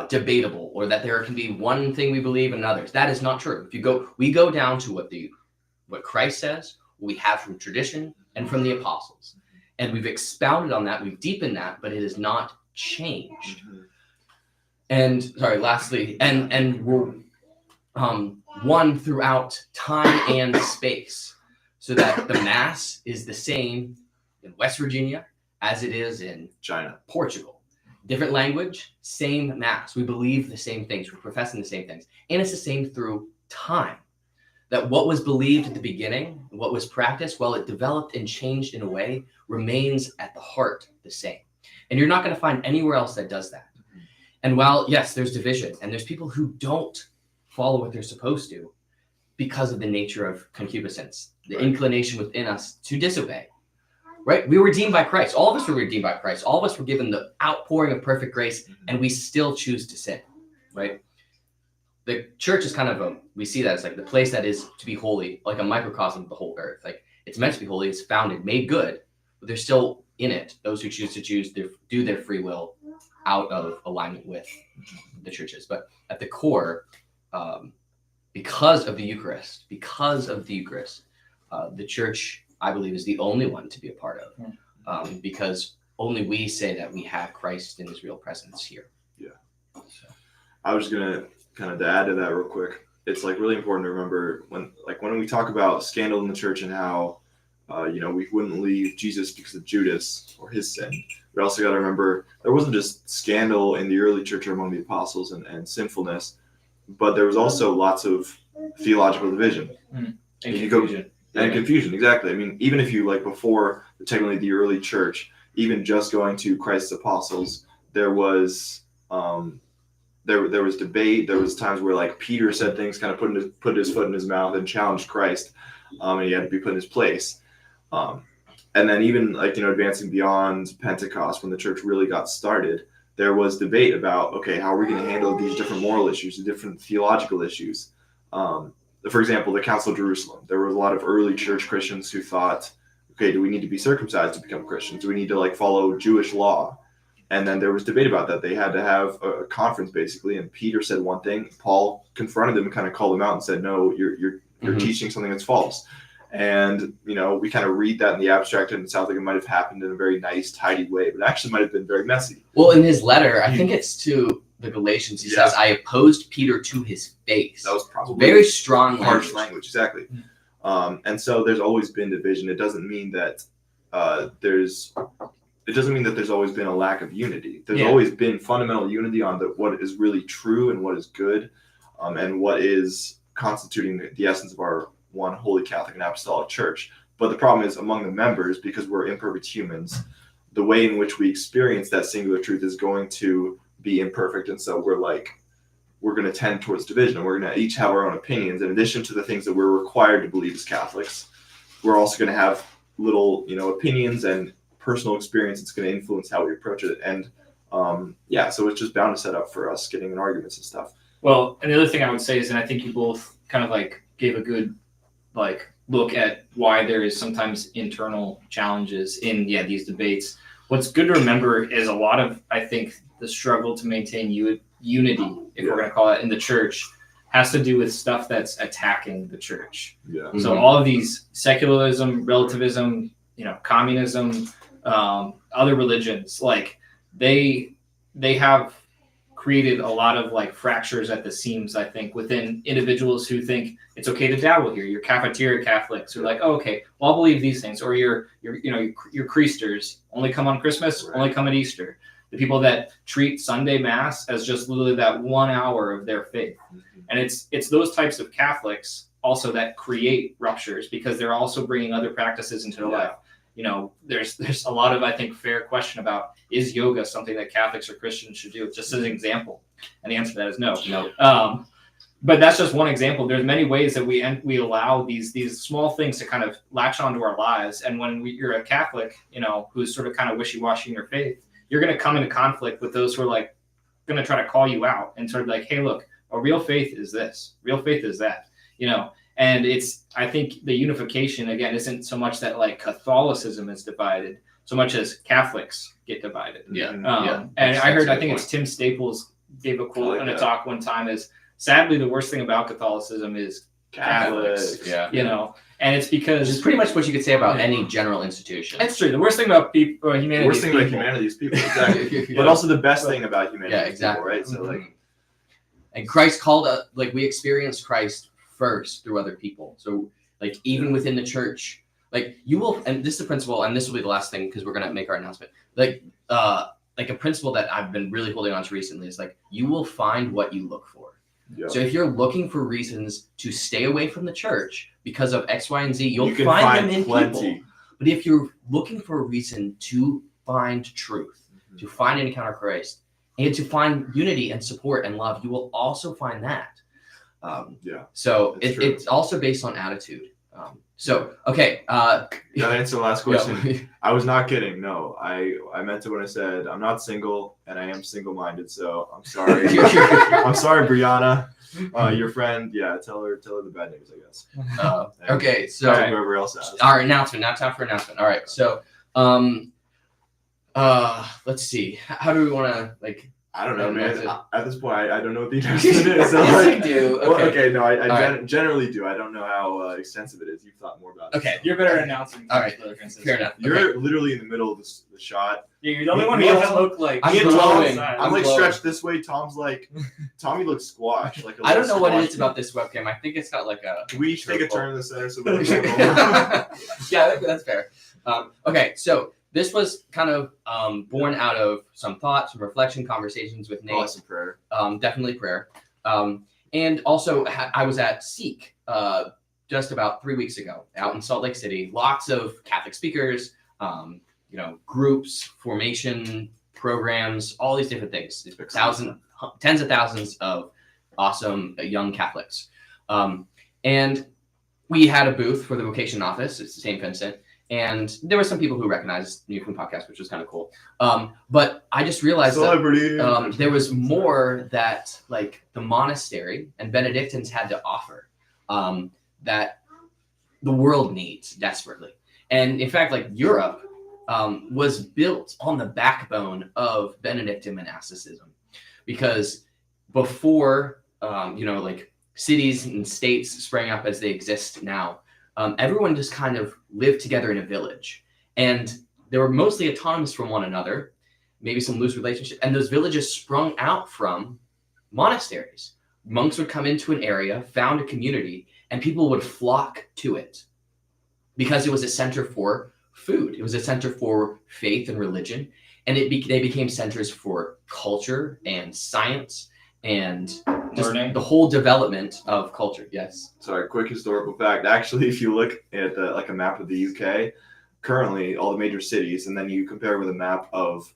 [SPEAKER 1] debatable, or that there can be one thing we believe and others, that is not true. We go down to what Christ says, what we have from tradition and from the apostles, and we've expounded on that, we've deepened that, but it has not changed. And lastly, and we're one throughout time and space, so that the Mass is the same in West Virginia as it is in
[SPEAKER 4] China,
[SPEAKER 1] Portugal. Different language, same Mass. We believe the same things. We're professing the same things. And it's the same through time. That what was believed at the beginning, what was practiced, while it developed and changed in a way, remains at the heart the same. And you're not going to find anywhere else that does that. And while, yes, there's division, and there's people who don't follow what they're supposed to because of the nature of concupiscence, the inclination within us to disobey. Right? We were redeemed by Christ. All of us were redeemed by Christ. All of us were given the outpouring of perfect grace, and we still choose to sin. Right? The church is kind of we see that it's like the place that is to be holy, like a microcosm of the whole earth. Like, it's meant to be holy, it's founded, made good, but there's still in it those who choose to do their free will out of alignment with the churches. But at the core, because of the Eucharist, the church, I believe, is the only one to be a part of, because only we say that we have Christ in his real presence here.
[SPEAKER 4] Yeah. So. I was just gonna kind of to add to that real quick. It's like really important to remember when we talk about scandal in the church and how we wouldn't leave Jesus because of Judas or his sin. We also got to remember there wasn't just scandal in the early church or among the apostles and sinfulness, but there was also lots of theological division
[SPEAKER 2] and confusion.
[SPEAKER 4] Confusion, exactly. I mean, even if you before technically the early church, even just going to Christ's apostles, there was there was debate. There was times where Peter said things, kind of put his foot in his mouth and challenged Christ, and he had to be put in his place. And then even advancing beyond Pentecost, when the church really got started, there was debate about, okay, how are we going to handle these different moral issues, the different theological issues? For example, the Council of Jerusalem. There was a lot of early church Christians who thought, okay, do we need to be circumcised to become Christians? Do we need to follow Jewish law? And then there was debate about that. They had to have a conference basically, and Peter said one thing. Paul confronted them and kind of called them out and said, no, you're teaching something that's false. And, we kind of read that in the abstract and it sounds like it might have happened in a very nice, tidy way, but it actually might have been very messy.
[SPEAKER 1] Well, in his letter, I think it's to the Galatians, he says, I opposed Peter to his face.
[SPEAKER 4] That was probably
[SPEAKER 1] very strong
[SPEAKER 4] harsh language. Exactly. And so there's always been division. It doesn't mean that there's always been a lack of unity. There's always been fundamental unity on what is really true and what is good, and what is constituting the essence of our one holy Catholic and Apostolic Church. But the problem is among the members, because we're imperfect humans, the way in which we experience that singular truth is going to be imperfect. And so we're going to tend towards division, and we're going to each have our own opinions. In addition to the things that we're required to believe as Catholics, we're also going to have little, opinions and personal experience. It's going to influence how we approach it. And so it's just bound to set up for us getting in arguments and stuff.
[SPEAKER 2] Well, and the other thing I would say is, and I think you both kind of gave a good look at why there is sometimes internal challenges in these debates. What's good to remember is a lot of, I think, the struggle to maintain unity, if we're going to call it, in the church, has to do with stuff that's attacking the church.
[SPEAKER 4] Yeah.
[SPEAKER 2] So all of these secularism, relativism, communism, other religions, they have created a lot of fractures at the seams, I think, within individuals who think it's okay to dabble here. Your cafeteria Catholics who are oh, okay, well, I'll believe these things. Or your Creasters only come on Christmas, only come at Easter. The people that treat Sunday Mass as just literally that 1 hour of their faith. And it's those types of Catholics also that create ruptures, because they're also bringing other practices into their life. There's a lot of, I think, fair question about, is yoga something that Catholics or Christians should do? Just as an example. And the answer to that is no. But that's just one example. There's many ways that we allow these small things to kind of latch onto our lives. And when you're a Catholic, who's sort of kind of wishy-washy in your faith, you're going to come into conflict with those who are going to try to call you out and sort of hey, look, a real faith is this, real faith is that, And I think the unification, again, isn't so much that Catholicism is divided, so much as Catholics get divided. And I heard, I think it's Tim Staples gave a quote in a talk one time, is sadly the worst thing about Catholicism is Catholics. And it's because
[SPEAKER 1] it's pretty much what you could say about any general institution.
[SPEAKER 2] That's true. The worst thing about humanity.
[SPEAKER 4] The worst thing about humanity is people, exactly. But also the best thing about humanity is people, right? So
[SPEAKER 1] and Christ called us, we experienced Christ first through other people. So even within the church, you will, and this is the principle, and this will be the last thing because we're gonna make our announcement. A principle that I've been really holding on to recently is you will find what you look for. Yeah. So if you're looking for reasons to stay away from the church because of X, Y, and Z, you'll find them in plenty. People. But if you're looking for a reason to find truth, to find and encounter Christ, and to find unity and support and love, you will also find that. So it's also based on attitude. Okay.
[SPEAKER 4] That answer the last question. Yeah. I was not kidding. No, I meant it when I said I'm not single and I am single-minded. So I'm sorry. I'm sorry, Brianna, your friend. Yeah, tell her the bad news, I guess.
[SPEAKER 1] Okay. So
[SPEAKER 4] whoever else asked.
[SPEAKER 1] Our announcement. Now time for announcement. All right. So, let's see. How do we want to
[SPEAKER 4] I don't know,
[SPEAKER 1] And
[SPEAKER 4] man. At this point, I don't know what the announcement is. So
[SPEAKER 1] Yes, I do. Okay.
[SPEAKER 4] No, I
[SPEAKER 1] Right.
[SPEAKER 4] generally do. I don't know how extensive it is. You've thought more about it.
[SPEAKER 1] Okay.
[SPEAKER 4] So.
[SPEAKER 2] You're better at announcing.
[SPEAKER 1] All right.
[SPEAKER 2] Brother Francis.
[SPEAKER 1] Fair enough.
[SPEAKER 4] You're literally in the middle of the shot.
[SPEAKER 2] Yeah, you're the only one
[SPEAKER 4] Me
[SPEAKER 2] who
[SPEAKER 4] and
[SPEAKER 2] doesn't
[SPEAKER 4] Tom-
[SPEAKER 2] look like.
[SPEAKER 1] I'm
[SPEAKER 4] Me and
[SPEAKER 1] glowing.
[SPEAKER 4] Tom,
[SPEAKER 1] I'm
[SPEAKER 4] I'm like
[SPEAKER 1] glowing.
[SPEAKER 4] stretched this way. Tommy looks squashed. Like a
[SPEAKER 1] I don't know what it
[SPEAKER 4] squash
[SPEAKER 1] is about this webcam. I think it's got like a.
[SPEAKER 4] Can we take a turn in the center so that we
[SPEAKER 1] Yeah, that's fair. Okay, so this was kind of born out of some thoughts, some reflection, conversations with Nate.
[SPEAKER 4] some prayer.
[SPEAKER 1] Definitely prayer. And also, I was at Seek just about 3 weeks ago out in Salt Lake City. Lots of Catholic speakers, groups, formation programs, all these different things. Tens of thousands of awesome young Catholics. And we had a booth for the vocation office. It's St. Vincent. And there were some people who recognized me from the podcast, which was kind of cool. But I just realized that there was more that like the monastery and Benedictines had to offer that the world needs desperately. And in fact, like Europe was built on the backbone of Benedictine monasticism, because before, like cities and states sprang up as they exist now, everyone just kind of lived together in a village, and they were mostly autonomous from one another, maybe some loose relationships. And those villages sprung out from monasteries. Monks would come into an area, found a community, and people would flock to it because it was a center for food. It was a center for faith and religion. And they became centers for culture and science and just
[SPEAKER 2] Learning.
[SPEAKER 1] the whole development of culture. Yes.
[SPEAKER 4] Sorry, quick historical fact. Actually, if you look at a map of the UK, currently all the major cities, and then you compare with a map of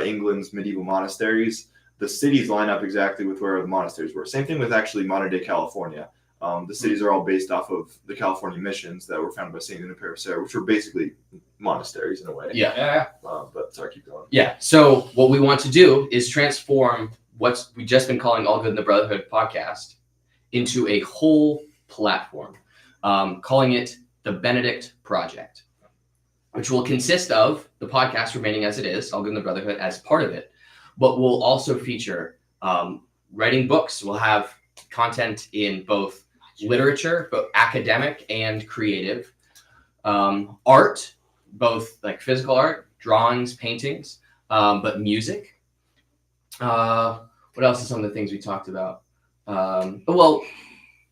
[SPEAKER 4] England's medieval monasteries, the cities line up exactly with where the monasteries were. Same thing with actually modern day California. The cities are all based off of the California missions that were founded by St. Junipero Serra, which were basically monasteries in a way.
[SPEAKER 1] Yeah.
[SPEAKER 4] But sorry, keep going.
[SPEAKER 1] Yeah. So what we want to do is transform what we've just been calling All Good in the Brotherhood podcast into a whole platform, calling it the Benedict Project, which will consist of the podcast remaining as it is, All Good in the Brotherhood, as part of it, but will also feature writing books. We'll have content in both literature, both academic and creative, art, both like physical art, drawings, paintings, but music. What else are some of the things we talked about?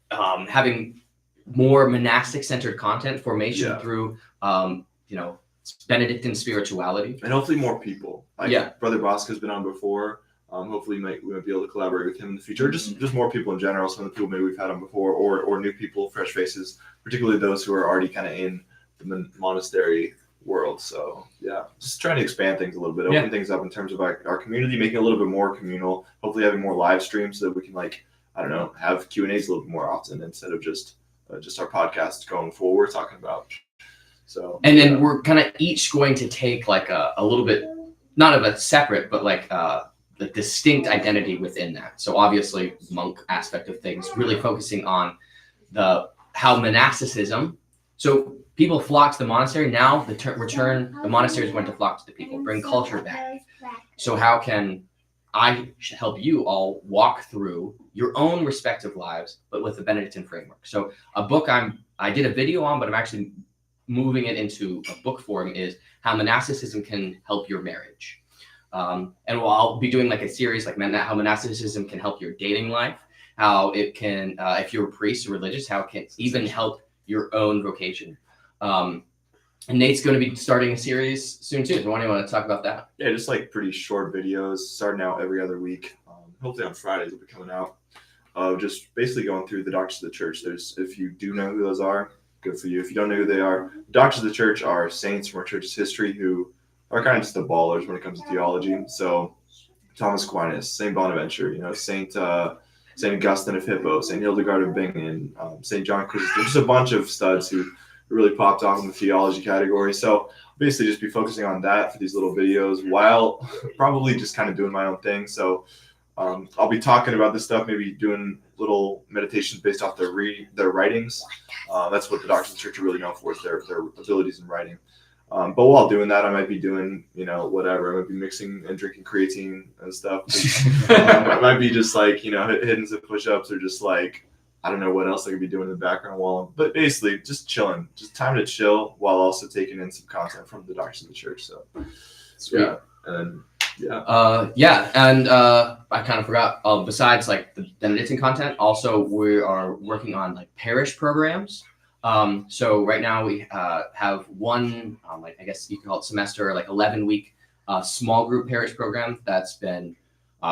[SPEAKER 1] Having more monastic-centered content formation through, Benedictine spirituality,
[SPEAKER 4] and hopefully more people. Brother Bosco's been on before. Hopefully, we might be able to collaborate with him in the future. Just more people in general. Some of the people maybe we've had on before, or new people, fresh faces, particularly those who are already kind of in the monastery world. So just trying to expand things a little bit, open things up in terms of our community, making it a little bit more communal. Hopefully, having more live streams so that we can have Q&As a little bit more often instead of just our podcasts going forward talking about. So
[SPEAKER 1] then we're kind of each going to take like a little bit, not of a separate, but like the distinct identity within that. So obviously monk aspect of things, really focusing on how monasticism. So people flock to the monastery. Now the monastery is going to flock to the people, bring culture back. So how can I help you all walk through your own respective lives, but with the Benedictine framework? So a book I did a video on, but I'm actually moving it into a book form, is how monasticism can help your marriage. I'll be doing like a series like how monasticism can help your dating life, how it can, if you're a priest or religious, how it can even help your own vocation. And Nate's going to be starting a series soon too. So why do you want to talk about that?
[SPEAKER 4] Yeah, just like pretty short videos, starting out every other week. Hopefully on Fridays will be coming out. Just basically going through the doctors of the church. If you do know who those are, good for you. If you don't know who they are, doctors of the church are saints from our church's history who are kind of just the ballers when it comes to theology. So Thomas Aquinas, Saint Bonaventure, Saint Augustine of Hippo, Saint Hildegard of Bingen, Saint John Chrysostom, just a bunch of studs who really popped off in the theology category. So basically just be focusing on that for these little videos while probably just kind of doing my own thing. So I'll be talking about this stuff, maybe doing little meditations based off their writings. That's what the doctors of the church are really known for, is their abilities in writing. But while doing that, I might be doing, whatever. I might be mixing and drinking creatine and stuff. I might be just like, hitting some push-ups or just like, I don't know what else I could be doing in the background but basically just chilling, just time to chill while also taking in some content from the doctors of the church. So
[SPEAKER 1] Sweet.
[SPEAKER 4] Yeah. And
[SPEAKER 1] I kind of forgot, besides like the Benedictine content, also we are working on like parish programs. So right now we have one, I guess you could call it semester, like 11-week small group parish program that's been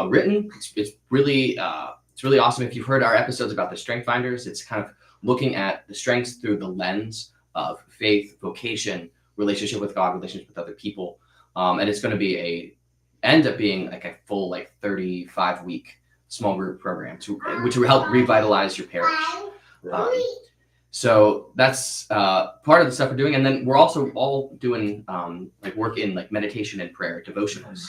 [SPEAKER 1] written. It's really awesome. If you've heard our episodes about the Strength Finders, it's kind of looking at the strengths through the lens of faith, vocation, relationship with God, relationship with other people. And it's going to end up being like a full 35-week small group program which will help revitalize your parish. So that's part of the stuff we're doing. And then we're also all doing work in meditation and prayer devotionals.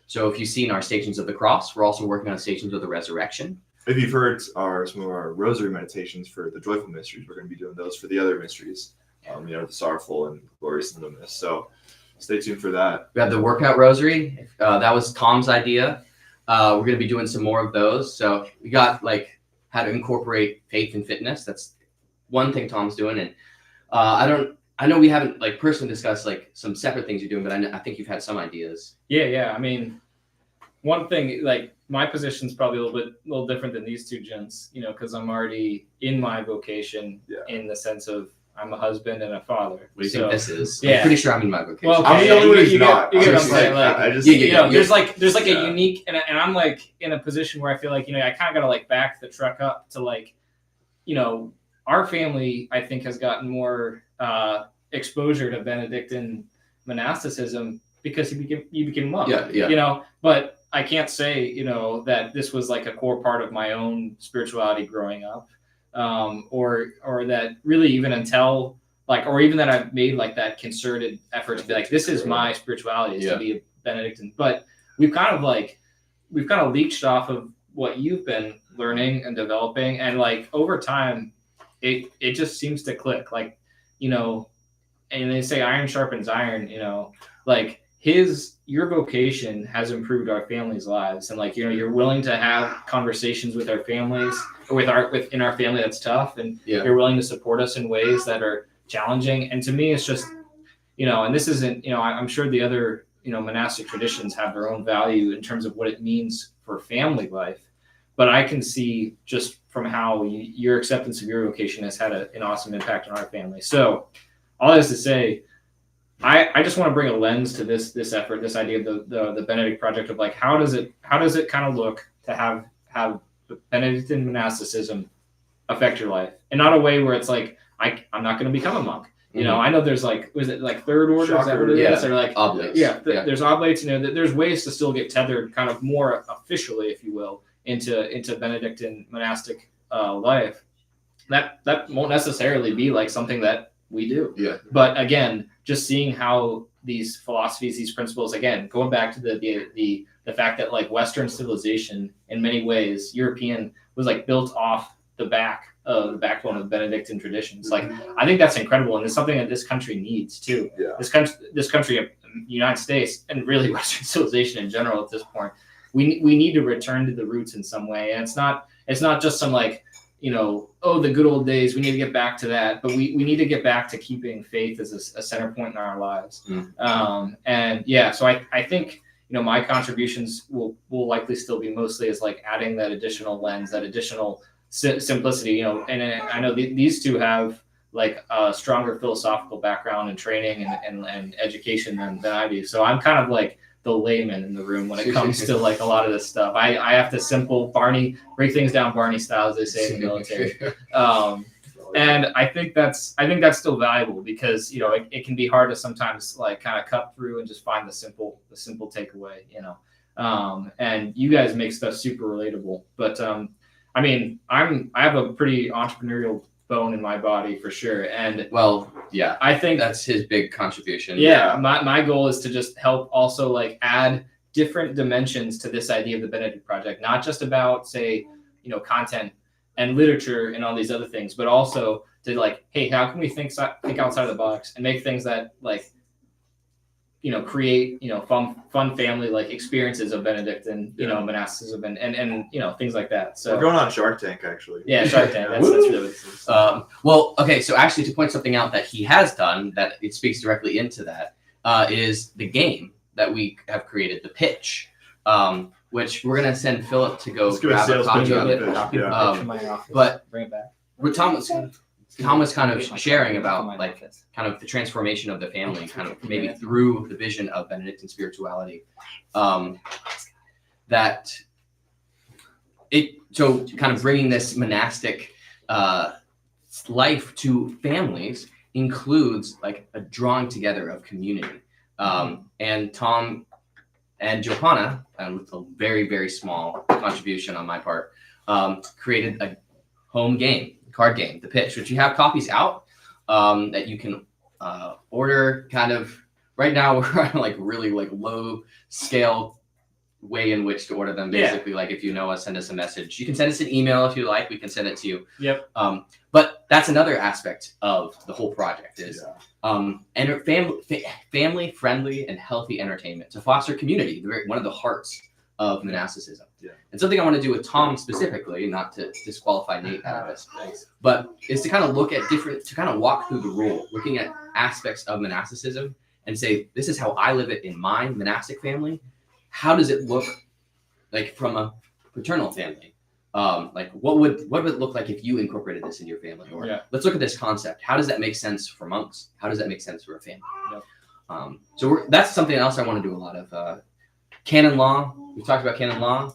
[SPEAKER 1] So if you've seen our Stations of the Cross, we're also working on Stations of the Resurrection.
[SPEAKER 4] If you've heard some of our rosary meditations for the joyful mysteries, we're going to be doing those for the other mysteries, the sorrowful and glorious and luminous. So stay tuned for that.
[SPEAKER 1] We have the workout rosary. That was Tom's idea. We're going to be doing some more of those. So we got how to incorporate faith and fitness. That's one thing Tom's doing. And I know we haven't personally discussed some separate things you're doing, but I think you've had some ideas.
[SPEAKER 2] Yeah. I mean, one thing, my position's probably a little different than these two gents, because I'm already in my vocation in the sense of I'm a husband and a father.
[SPEAKER 1] What do you think this is?
[SPEAKER 2] Yeah.
[SPEAKER 1] I'm pretty sure I'm in my vocation.
[SPEAKER 2] Well,
[SPEAKER 4] I'm the only one who's not.
[SPEAKER 2] You get what I'm saying? There's a
[SPEAKER 4] Yeah.
[SPEAKER 2] unique, and I'm in a position where I feel like, I kind of got to back the truck up to our family, I think, has gotten more exposure to Benedictine monasticism because you became monk.
[SPEAKER 1] Yeah.
[SPEAKER 2] But I can't say, that this was a core part of my own spirituality growing up, or that really even until or even that I've made that concerted effort to be this is my spirituality is to be a Benedictine. But we've kind of leached off of what you've been learning and developing, and over time, it just seems to click. And they say iron sharpens iron. Your vocation has improved our families' lives, and you're willing to have conversations with our families or within our family that's tough, and you're willing to support us in ways that are challenging. And to me, it's just and this isn't I'm sure the other monastic traditions have their own value in terms of what it means for family life, but I can see just from how your acceptance of your vocation has had an awesome impact on our family. So all that is to say, I just want to bring a lens to this effort, this idea of the Benedict Project of how does it kind of look to have Benedictine monasticism affect your life, and not a way where it's I'm not going to become a monk. I know there's was it third order?
[SPEAKER 4] Shocker.
[SPEAKER 2] Is that what it is? Or
[SPEAKER 1] oblates.
[SPEAKER 2] There's oblates. There's ways to still get tethered kind of more officially, if you will, into Benedictine monastic life. That won't necessarily be something that we do.
[SPEAKER 4] Yeah.
[SPEAKER 2] But again, just seeing how these philosophies, these principles, again, going back to the fact that Western civilization in many ways, European, was like built off the backbone of Benedictine traditions. Like, I think that's incredible, and it's something that this country needs too.
[SPEAKER 4] Yeah.
[SPEAKER 2] This country, United States, and really Western civilization in general at this point, we need to return to the roots in some way. And it's not just some like, the good old days. We need to get back to that, but we need to get back to keeping faith as a center point in our lives. And yeah, so I think, my contributions will likely still be mostly as like adding that additional lens, that additional simplicity, and I know these two have like a stronger philosophical background and training and education than I do. So I'm kind of like the layman in the room when it comes to like a lot of this stuff. I have to break things down Barney style, as they say in the military. And I think that's still valuable because, it can be hard to sometimes like kind of cut through and just find the simple takeaway, and you guys make stuff super relatable. But, I have a pretty entrepreneurial bone in my body for sure. And I think
[SPEAKER 1] that's his big contribution.
[SPEAKER 2] Yeah. My goal is to just help also like add different dimensions to this idea of the Benedict Project, not just about say, content and literature and all these other things, but also to like, hey, how can we think outside of the box and make things that like create, fun family like experiences of Benedict and, monasticism and things like that. So
[SPEAKER 4] we're going on Shark Tank, actually.
[SPEAKER 2] Yeah, Shark Tank. That's really what it is.
[SPEAKER 1] Well, okay, so actually to point something out that he has done that it speaks directly into that is the game that we have created, the pitch, which we're going to send Philip to go grab a copy of it. But
[SPEAKER 2] bring it back.
[SPEAKER 1] What Tom was kind of sharing about like kind of the transformation of the family, kind of maybe through the vision of Benedictine spirituality, that so kind of bringing this monastic life to families includes like a drawing together of community. And Tom and Johanna, with a very, very small contribution on my part, created a home game, card game, the pitch, which you have copies out that you can order. Kind of right now we're on like really like low scale way in which to order them. Basically, like if you know us, send us a message. You can send us an email if you like. We can send it to you.
[SPEAKER 2] Yep.
[SPEAKER 1] But that's another aspect of the whole project is family friendly and healthy entertainment to foster community. One of the hearts of monasticism. Yeah. And something I want to do with Tom specifically, not to disqualify Nate out of this, but is to kind of look at to kind of walk through the rule, looking at aspects of monasticism and say, this is how I live it in my monastic family. How does it look like from a paternal family? Like what would it look like if you incorporated this in your family? Or let's look at this concept. How does that make sense for monks? How does that make sense for a family? Yep. So that's something else I want to do a lot of. Canon law. We've talked about canon law.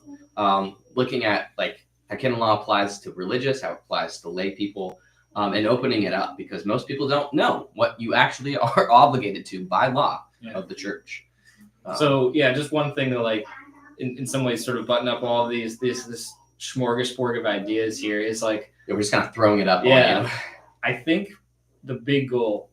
[SPEAKER 1] Looking at like how canon law applies to religious, how it applies to lay people, and opening it up because most people don't know what you actually are obligated to by law of the church.
[SPEAKER 2] So just one thing to like, in some ways, sort of button up all this smorgasbord of ideas here is like
[SPEAKER 1] we're just kind of throwing it up. On you.
[SPEAKER 2] I think the big goal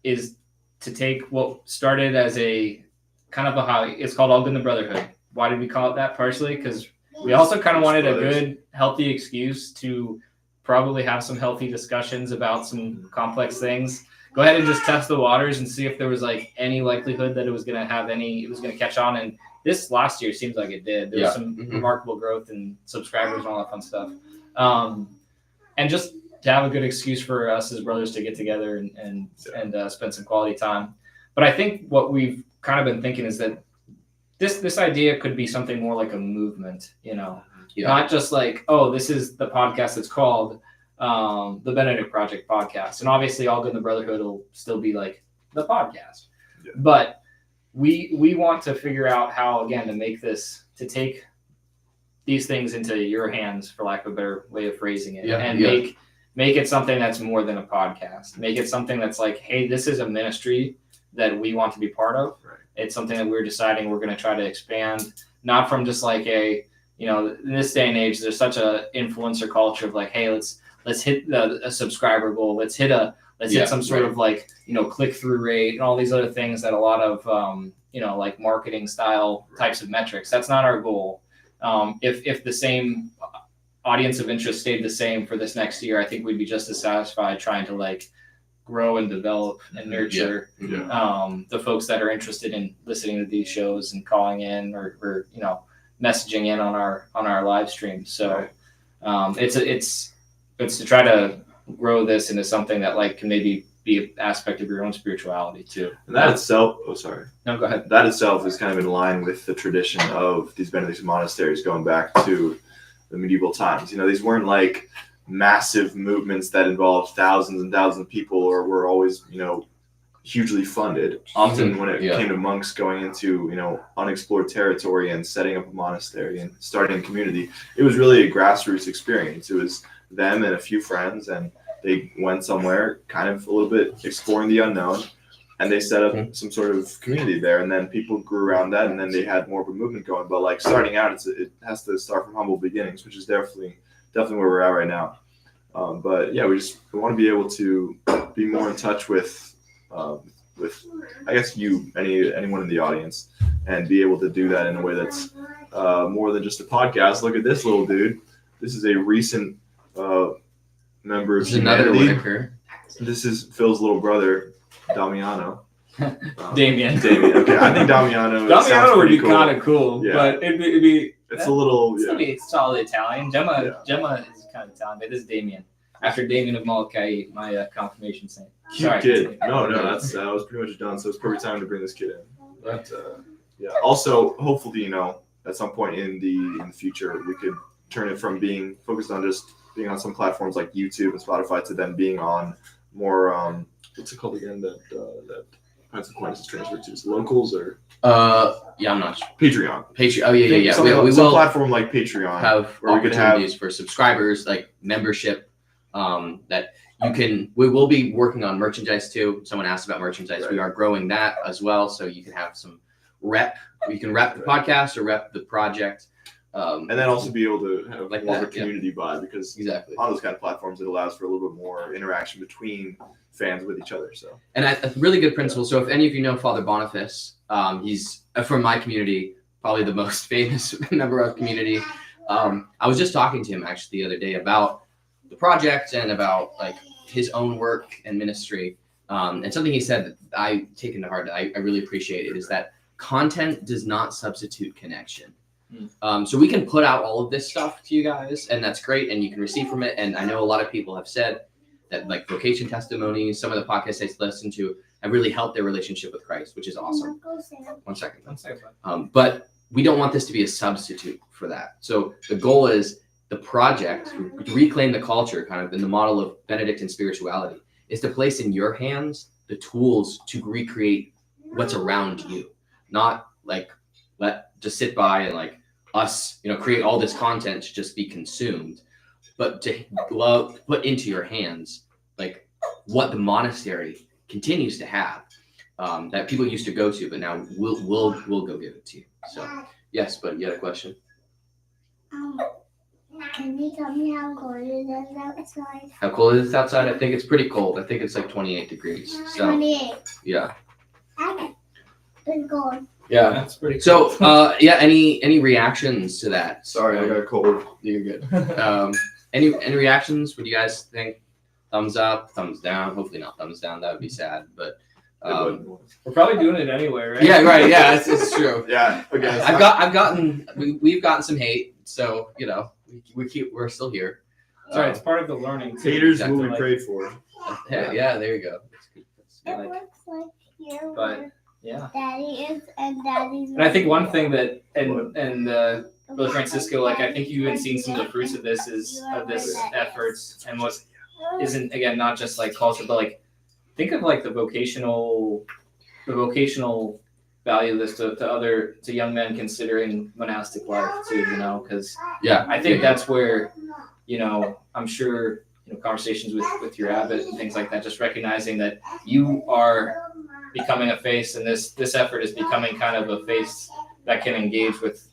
[SPEAKER 2] is to take what started as a kind of it's called All Good in the Brotherhood. Why did we call it that? Partially because we also kind of wanted a good, healthy excuse to probably have some healthy discussions about some complex things. Go ahead and just test the waters and see if there was like any likelihood that it was going to catch on. And this last year seems like it did. There was some remarkable growth in subscribers and all that fun stuff. And just to have a good excuse for us as brothers to get together and spend some quality time. But I think what we've kind of been thinking is that this idea could be something more like a movement, not just like, oh, this is the podcast that's called the Benedict Project podcast. And obviously All Good in the Brotherhood will still be like the podcast. Yeah. But we want to figure out how, again, to make this, to take these things into your hands, for lack of a better way of phrasing it, make it something that's more than a podcast. Make it something that's like, hey, this is a ministry that we want to be part of. Right. It's something that we're deciding we're going to try to expand, not from just like in this day and age, there's such a influencer culture of like, hey, let's hit a subscriber goal. Let's hit some sort of like, click-through rate and all these other things that a lot of, like marketing style types of metrics. That's not our goal. If the same audience of interest stayed the same for this next year, I think we'd be just as satisfied trying to like grow and develop and nurture the folks that are interested in listening to these shows and calling in or messaging in on our live streams. So it's to try to grow this into something that like can maybe be an aspect of your own spirituality too.
[SPEAKER 4] And that itself,
[SPEAKER 2] No, go ahead.
[SPEAKER 4] That itself is kind of in line with the tradition of these Benedictine monasteries going back to the medieval times. These weren't like massive movements that involved thousands and thousands of people or were always, hugely funded. Often when it came to monks going into, unexplored territory and setting up a monastery and starting a community, it was really a grassroots experience. It was them and a few friends, and they went somewhere kind of a little bit exploring the unknown, and they set up some sort of community there, and then people grew around that, and then they had more of a movement going. But like starting out, it has to start from humble beginnings, which is definitely where we're at right now. But yeah, we want to be able to be more in touch with I guess anyone in the audience, and be able to do that in a way that's more than just a podcast. Look at this little dude. This is a recent member of humanity. This is Phil's little brother, Damiano.
[SPEAKER 2] Damien.
[SPEAKER 4] Okay, I think Damiano.
[SPEAKER 2] Damiano would be
[SPEAKER 4] cool.
[SPEAKER 2] kind of cool,
[SPEAKER 4] Yeah.
[SPEAKER 2] but it'd be.
[SPEAKER 4] It's a little.
[SPEAKER 2] It's
[SPEAKER 4] Yeah.
[SPEAKER 2] gonna be solid Italian. Gemma is kind of Italian, but this is Damien. After Damien of Molokai, my confirmation saint.
[SPEAKER 4] Cute kid. No, that was pretty much done. So it's perfect time to bring this kid in. But yeah. Also, hopefully, at some point in the future, we could turn it from being focused on just being on some platforms like YouTube and Spotify to then being on more what's it called again that Pints Aquinas is transferred to? Is it Locals or
[SPEAKER 1] yeah, I'm not sure.
[SPEAKER 4] Patreon.
[SPEAKER 1] Oh yeah. We
[SPEAKER 4] Some
[SPEAKER 1] will
[SPEAKER 4] platform like Patreon
[SPEAKER 1] have
[SPEAKER 4] where we could
[SPEAKER 1] opportunities for subscribers, like membership. That you can. We will be working on merchandise too. Someone asked about merchandise.
[SPEAKER 4] Right.
[SPEAKER 1] We are growing that as well, so you can have some rep. You can rep the podcast or rep the project.
[SPEAKER 4] And then also be able to have
[SPEAKER 1] Like
[SPEAKER 4] more of a
[SPEAKER 1] that, yeah.
[SPEAKER 4] community vibe because
[SPEAKER 1] Exactly.
[SPEAKER 4] on those kind of platforms, it allows for a little bit more interaction between fans with each other. So
[SPEAKER 1] And a really good principle. So if any of you know Father Boniface, he's from my community, probably the most famous member of community. I was just talking to him actually the other day about the project and about like his own work and ministry. And something he said that I taken to heart that I really appreciate it is that content does not substitute connection. So we can put out all of this stuff to you guys, and that's great, and you can receive from it. And I know a lot of people have said that like vocation testimonies, some of the podcasts I listen to have really helped their relationship with Christ, which is awesome. One second. But we don't want this to be a substitute for that. So the goal is the project to reclaim the culture, kind of in the model of Benedictine spirituality, is to place in your hands the tools to recreate what's around you, not like just sit by and like us, create all this content to just be consumed, but to put into your hands like what the monastery continues to have, that people used to go to, but now we'll go give it to you. So yes, but you had a question.
[SPEAKER 3] Can you tell me how cold it is outside?
[SPEAKER 1] How cold is it outside? I think it's pretty cold. I think it's like 28 degrees. So
[SPEAKER 3] 28.
[SPEAKER 1] yeah.
[SPEAKER 3] It's cold.
[SPEAKER 1] Yeah.
[SPEAKER 2] That's pretty cool.
[SPEAKER 1] So any reactions to that?
[SPEAKER 4] sorry, I got a cold.
[SPEAKER 1] You're good. Any reactions? What do you guys think? Thumbs up, thumbs down? Hopefully not thumbs down. That would be sad. But
[SPEAKER 2] We're probably doing it anyway, right?
[SPEAKER 1] yeah, right. Yeah, it's true.
[SPEAKER 4] Yeah, again,
[SPEAKER 1] We've gotten some hate. So we're still here.
[SPEAKER 2] Sorry, it's part of the learning. too.
[SPEAKER 4] haters
[SPEAKER 1] Exactly.
[SPEAKER 4] will be prayed for.
[SPEAKER 1] Yeah, there you go.
[SPEAKER 3] It looks like here
[SPEAKER 2] But
[SPEAKER 3] where
[SPEAKER 2] yeah,
[SPEAKER 3] Daddy is and Daddy's.
[SPEAKER 2] and I think one thing that and Brother Francisco, like I think you've even seen some of the fruits of this efforts and what isn't again not just like culture, but like think of like the vocational value of this to young men considering monastic life too, because
[SPEAKER 1] Yeah,
[SPEAKER 2] I think that's where, I'm sure, conversations with your abbot and things like that, just recognizing that you are becoming a face and this effort is becoming kind of a face that can engage with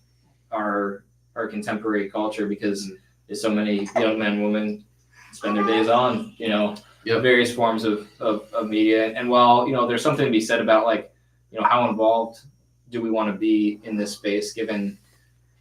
[SPEAKER 2] our contemporary culture because there's so many young men, women spend their days on, various forms of media. And while, there's something to be said about like, how involved do we want to be in this space given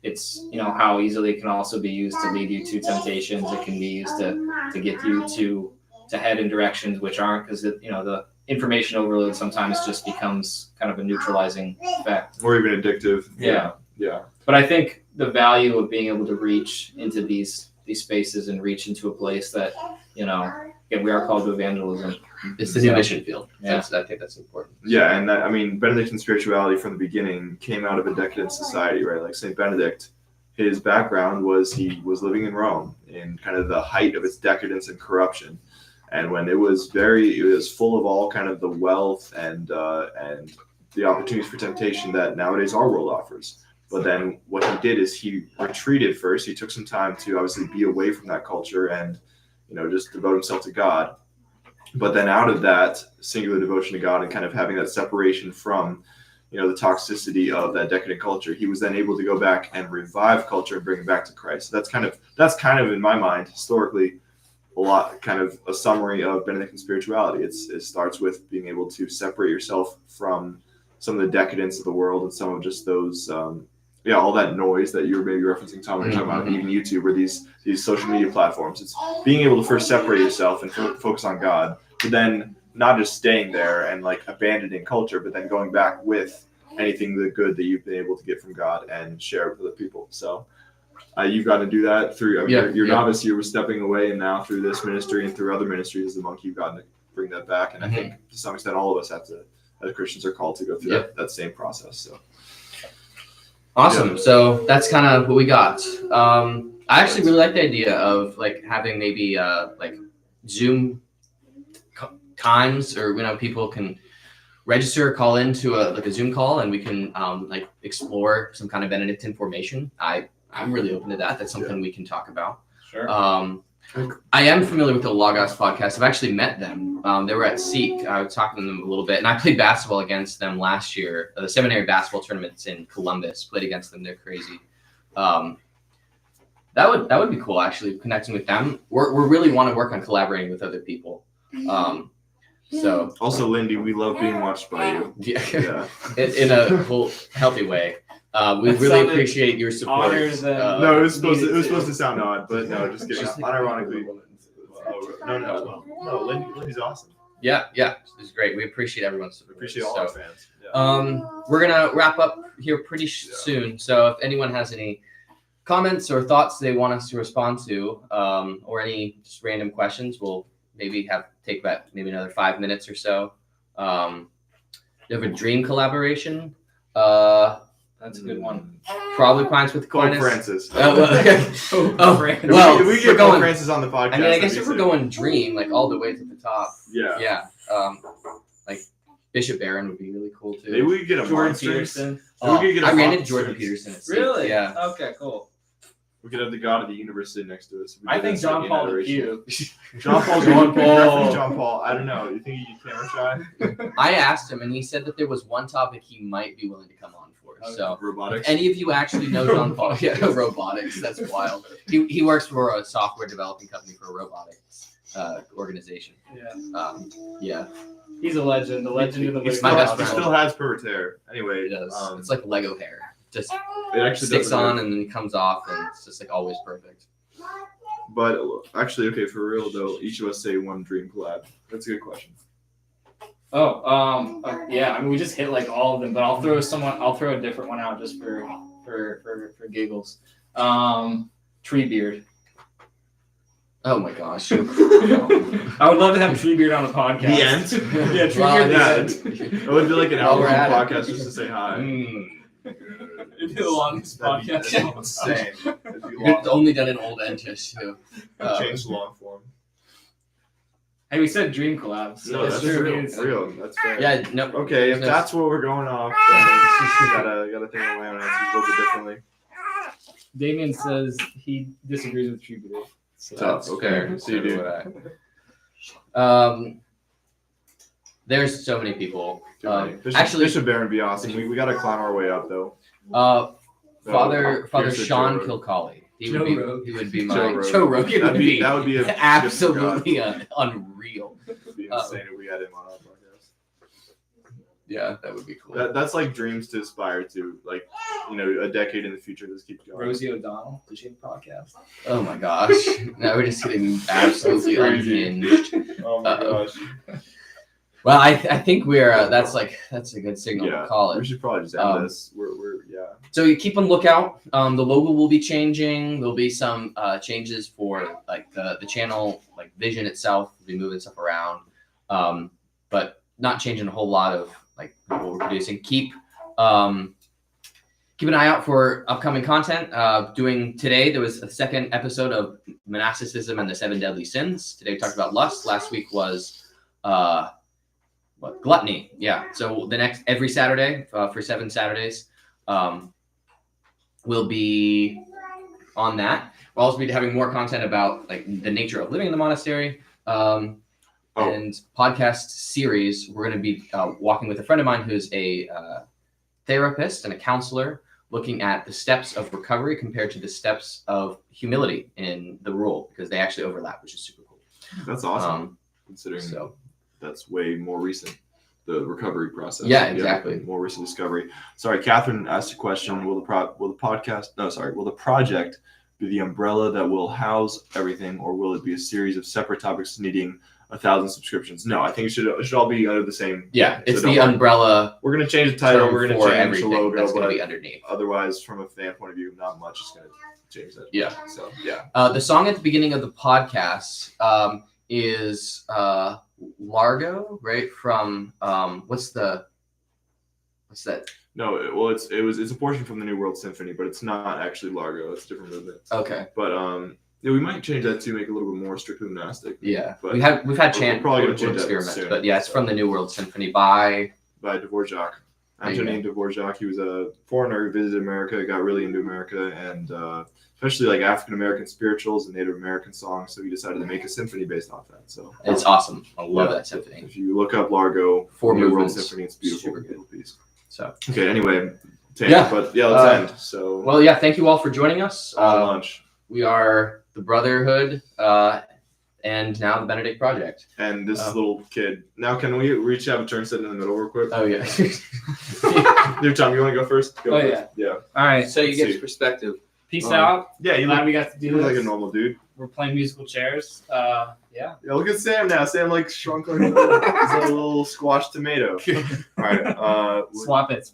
[SPEAKER 2] it's how easily it can also be used to lead you to temptations. It can be used to get you to head in directions which aren't, because the information overload sometimes just becomes kind of a neutralizing effect
[SPEAKER 4] Or even addictive.
[SPEAKER 2] Yeah. But I think the value of being able to reach into these spaces and reach into a place that again, we are called to evangelism.
[SPEAKER 1] it's the new mission field.
[SPEAKER 2] Yeah.
[SPEAKER 1] I think that's important.
[SPEAKER 4] Yeah, and Benedictine spirituality from the beginning came out of a decadent society, right? Like Saint Benedict, his background was he was living in Rome in kind of the height of its decadence and corruption, and when it was full of all kind of the wealth and the opportunities for temptation that nowadays our world offers. But then what he did is he retreated first. He took some time to obviously be away from that culture and just devote himself to God. But then out of that singular devotion to God and kind of having that separation from, the toxicity of that decadent culture, he was then able to go back and revive culture and bring it back to Christ. So that's kind of in my mind, historically, a lot kind of a summary of Benedictine spirituality. It starts with being able to separate yourself from some of the decadence of the world and some of just those, all that noise that you were maybe referencing, Tom, when you're talking about even YouTube or these social media platforms. It's being able to first separate yourself and focus on God, but then not just staying there and like abandoning culture, but then going back with anything the good that you've been able to get from God and share it with other people. So you've got to do that through your novice year was stepping away, and now through this ministry and through other ministries as a monk, you've got to bring that back. And I think to some extent all of us have to, as Christians, are called to go through that same process. So
[SPEAKER 1] awesome. So that's kind of what we got. I actually really like the idea of like having maybe like Zoom times, or people can register, call into a Zoom call, and we can like explore some kind of Benedictine formation. I'm really open to that. That's something we can talk about.
[SPEAKER 2] Sure.
[SPEAKER 1] I am familiar with the Logos podcast. I've actually met them. They were at Seek. I was talking to them a little bit, and I played basketball against them last year. The seminary basketball tournaments in Columbus. Played against them. They're crazy. That would be cool, actually, connecting with them. We really want to work on collaborating with other people. So
[SPEAKER 4] also, Lindy, we love being watched by you.
[SPEAKER 1] Yeah. In a whole healthy way. We really appreciate your support.
[SPEAKER 4] No, it was supposed to sound odd, but no, just kidding. Unironically. No, Lindy's awesome.
[SPEAKER 1] Yeah, it's great. We appreciate everyone's support.
[SPEAKER 4] Appreciate all our fans. Yeah.
[SPEAKER 1] We're gonna wrap up here pretty soon. So if anyone has any comments or thoughts they want us to respond to, or any just random questions, we'll maybe take about maybe another 5 minutes or so. You have a dream collaboration.
[SPEAKER 2] That's a good one.
[SPEAKER 1] Probably Pines with
[SPEAKER 4] Pope
[SPEAKER 1] Aquinas.
[SPEAKER 4] Francis.
[SPEAKER 1] Francis.
[SPEAKER 4] Well, if we get Pope Francis on the podcast.
[SPEAKER 1] I mean, I guess if we're going dream, like all the way to the top.
[SPEAKER 4] Yeah.
[SPEAKER 1] Like Bishop Barron would be really cool too.
[SPEAKER 4] Maybe we could get a
[SPEAKER 2] Jordan
[SPEAKER 4] monstrance.
[SPEAKER 2] Peterson.
[SPEAKER 1] I ran into Jordan Peterson.
[SPEAKER 2] Really?
[SPEAKER 1] Yeah.
[SPEAKER 2] Okay, cool.
[SPEAKER 4] We could have the God of the universe sitting next to us.
[SPEAKER 2] I think John Paul the Pew.
[SPEAKER 4] John Paul. I don't know. You think he's camera shy?
[SPEAKER 1] I asked him, and he said that there was one topic he might be willing to come on for. So,
[SPEAKER 4] robotics.
[SPEAKER 1] If any of you actually know John Paul, robotics. That's wild. He works for a software developing company for a robotics organization.
[SPEAKER 2] Yeah. He's a legend. The legend of the
[SPEAKER 4] He still has perfect hair. Anyway,
[SPEAKER 1] it does. It's like Lego hair. Just
[SPEAKER 4] it actually
[SPEAKER 1] sticks on and then it comes off, and it's just like always perfect.
[SPEAKER 4] But actually, okay, for real though, each of us say one dream collab. That's a good question.
[SPEAKER 2] Yeah. I mean, we just hit like all of them, but I'll throw a different one out just for giggles. Treebeard.
[SPEAKER 1] Oh my gosh.
[SPEAKER 2] I would love to have Treebeard on the podcast.
[SPEAKER 4] The end?
[SPEAKER 2] Yeah, Treebeard.
[SPEAKER 4] It would be like an hour podcast just to say hi.
[SPEAKER 2] It'd be the longest podcast.
[SPEAKER 4] Insane.
[SPEAKER 1] It's only done in old English too.
[SPEAKER 4] Change the long form.
[SPEAKER 2] Hey, we said dream collabs.
[SPEAKER 4] So no, that's real. That's fair.
[SPEAKER 1] Yeah. No.
[SPEAKER 4] Okay, if that's what we're going off, then gotta think of my own answers a little bit differently.
[SPEAKER 2] Damien says he disagrees with Treebeard.
[SPEAKER 4] So tough. Okay. So you
[SPEAKER 1] do. There's so many people.
[SPEAKER 4] Bishop Barron would be awesome. We got to climb our way up though.
[SPEAKER 1] Father Sean Kilcawley. He would be my Joe Rogan.
[SPEAKER 4] That would be
[SPEAKER 1] absolutely unreal.
[SPEAKER 4] It would be insane if we had him on our podcast.
[SPEAKER 1] Yeah, that would be cool.
[SPEAKER 4] That's like dreams to aspire to, like, a decade in the future. Just keep going.
[SPEAKER 2] Rosie O'Donnell, does she have a podcast?
[SPEAKER 1] Oh my gosh! Now we're just getting absolutely unhinged.
[SPEAKER 4] Oh my gosh.
[SPEAKER 1] Well, I think we're that's a good signal to call it.
[SPEAKER 4] We should probably just end this. We're.
[SPEAKER 1] So you keep on lookout. The logo will be changing. There'll be some changes for like the channel, like vision itself. We'll be moving stuff around, but not changing a whole lot of like what we're producing. Keep an eye out for upcoming content. Doing today, there was a second episode of Monasticism and the 7 Deadly Sins. Today we talked about lust. Last week was gluttony. Yeah. So the next every Saturday for 7 Saturdays, we'll be on that. We'll also be having more content about like the nature of living in the monastery. And podcast series. We're going to be walking with a friend of mine who's a therapist and a counselor, looking at the steps of recovery compared to the steps of humility in the rule, because they actually overlap, which is super cool.
[SPEAKER 4] That's awesome. Considering that's way more recent, the recovery process.
[SPEAKER 1] Yeah, exactly.
[SPEAKER 4] More recent discovery. Sorry, Catherine asked a question. Will the project be the umbrella that will house everything, or will it be a series of separate topics needing 1,000 subscriptions. No, I think it should all be under the same.
[SPEAKER 1] Yeah, it's
[SPEAKER 4] So
[SPEAKER 1] the
[SPEAKER 4] don't worry.
[SPEAKER 1] umbrella.
[SPEAKER 4] We're gonna change the title.
[SPEAKER 1] term
[SPEAKER 4] We're gonna
[SPEAKER 1] for
[SPEAKER 4] change
[SPEAKER 1] everything
[SPEAKER 4] the logo,
[SPEAKER 1] that's going to
[SPEAKER 4] but
[SPEAKER 1] be underneath.
[SPEAKER 4] otherwise, from a fan point of view, not much is gonna change that.
[SPEAKER 1] Yeah.
[SPEAKER 4] So yeah.
[SPEAKER 1] The song at the beginning of the podcast is Largo, right? From what's that?
[SPEAKER 4] No, well, it's a portion from the New World Symphony, but it's not actually Largo. It's a different movement.
[SPEAKER 1] Okay.
[SPEAKER 4] But yeah, we might change that to make it a little bit more strictly monastic.
[SPEAKER 1] Yeah,
[SPEAKER 4] but
[SPEAKER 1] we've had
[SPEAKER 4] we're
[SPEAKER 1] chant
[SPEAKER 4] probably gonna
[SPEAKER 1] we'll
[SPEAKER 4] change that
[SPEAKER 1] experiment,
[SPEAKER 4] soon.
[SPEAKER 1] but yeah, it's from the New World Symphony by
[SPEAKER 4] Dvorak.
[SPEAKER 1] There you
[SPEAKER 4] Antonin Dvorak. He was a foreigner who visited America, got really into America, and especially like African American spirituals and Native American songs. So he decided to make a symphony based off that. So
[SPEAKER 1] It's awesome. I love
[SPEAKER 4] Yeah.
[SPEAKER 1] that symphony.
[SPEAKER 4] if you look up Largo,
[SPEAKER 1] 4
[SPEAKER 4] New World
[SPEAKER 1] movements.
[SPEAKER 4] Symphony, it's beautiful,
[SPEAKER 1] Super good.
[SPEAKER 4] beautiful piece.
[SPEAKER 1] So
[SPEAKER 4] Okay, anyway,
[SPEAKER 1] Yeah.
[SPEAKER 4] but yeah, let's end. So
[SPEAKER 1] well, yeah. Thank you all for joining us.
[SPEAKER 4] on lunch.
[SPEAKER 1] We are the Brotherhood, and now the Benedict Project.
[SPEAKER 4] And this little kid. Now, can we reach have a turn set in the middle real quick?
[SPEAKER 1] Oh yeah.
[SPEAKER 4] Dear Tom, you want to go first? Go
[SPEAKER 2] Oh,
[SPEAKER 4] first. Yeah.
[SPEAKER 2] All right.
[SPEAKER 1] So you
[SPEAKER 4] Let's
[SPEAKER 1] get
[SPEAKER 4] see.
[SPEAKER 1] perspective.
[SPEAKER 2] Peace out.
[SPEAKER 4] Yeah, you
[SPEAKER 2] Glad
[SPEAKER 4] look,
[SPEAKER 2] we got to
[SPEAKER 4] you
[SPEAKER 2] do
[SPEAKER 4] look
[SPEAKER 2] this.
[SPEAKER 4] like a normal dude.
[SPEAKER 2] We're playing musical chairs. Yeah.
[SPEAKER 4] Yeah, look at Sam now. Sam like shrunk like he's a little squashed tomato. All right.
[SPEAKER 2] Swap it.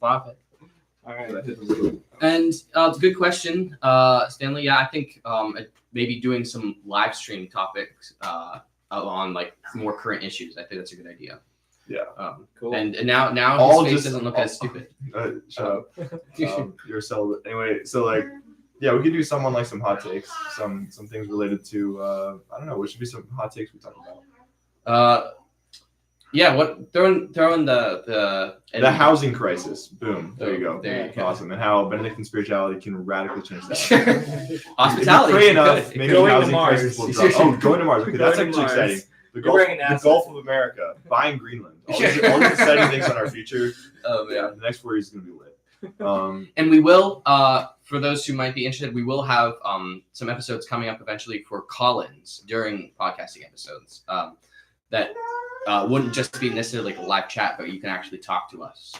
[SPEAKER 2] All right.
[SPEAKER 1] And it's a good question, Stanley. Yeah, I think maybe doing some live stream topics on like more current issues. I think that's a good idea.
[SPEAKER 4] Yeah.
[SPEAKER 2] Cool.
[SPEAKER 1] And now
[SPEAKER 4] All
[SPEAKER 1] his face
[SPEAKER 4] just-
[SPEAKER 1] doesn't look as stupid.
[SPEAKER 4] Shut up. You're celibate. Anyway, so like, yeah, we could do some on like some hot takes, some things related to I don't know. What should be some hot takes we talk about?
[SPEAKER 1] Yeah. What throw in the
[SPEAKER 4] Housing crisis. Boom. There you go.
[SPEAKER 1] There you go.
[SPEAKER 4] Awesome. And how Benedictine spirituality can radically change that.
[SPEAKER 1] Hospitality.
[SPEAKER 4] If you pray
[SPEAKER 1] is
[SPEAKER 4] enough,
[SPEAKER 1] good.
[SPEAKER 4] maybe
[SPEAKER 2] Going
[SPEAKER 4] the
[SPEAKER 2] to
[SPEAKER 4] housing
[SPEAKER 2] Mars.
[SPEAKER 4] crisis will drop. Oh, going to Mars. Okay, that's
[SPEAKER 2] Going to
[SPEAKER 4] actually
[SPEAKER 2] Mars.
[SPEAKER 4] exciting. The
[SPEAKER 2] You're
[SPEAKER 4] Gulf,
[SPEAKER 2] wearing
[SPEAKER 4] the
[SPEAKER 2] NASA.
[SPEAKER 4] Gulf of America, buying Greenland. All these exciting things on our future.
[SPEAKER 1] Oh yeah.
[SPEAKER 4] The next 4 years is going to be lit.
[SPEAKER 1] And we will, for those who might be interested, we will have some episodes coming up eventually for call-ins during podcasting episodes that wouldn't just be necessarily like a live chat, but you can actually talk to us,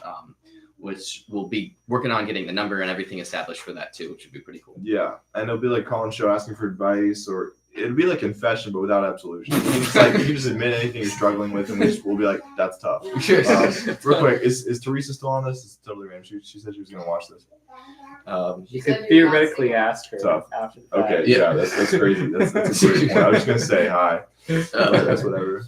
[SPEAKER 1] which we'll be working on getting the number and everything established for that too, which would be pretty cool.
[SPEAKER 4] Yeah, and it'll be like Colin's show asking for advice, or it'll be like confession but without absolution. It's like you can just admit anything you're struggling with, and we'll be like, "That's tough." Real quick, is Teresa still on this? It's totally random. She said she was gonna watch this.
[SPEAKER 2] You could theoretically ask her
[SPEAKER 4] Tough.
[SPEAKER 2] after the fact.
[SPEAKER 4] Okay, yeah, that's crazy. That's a great point. I was just gonna say hi. That's whatever.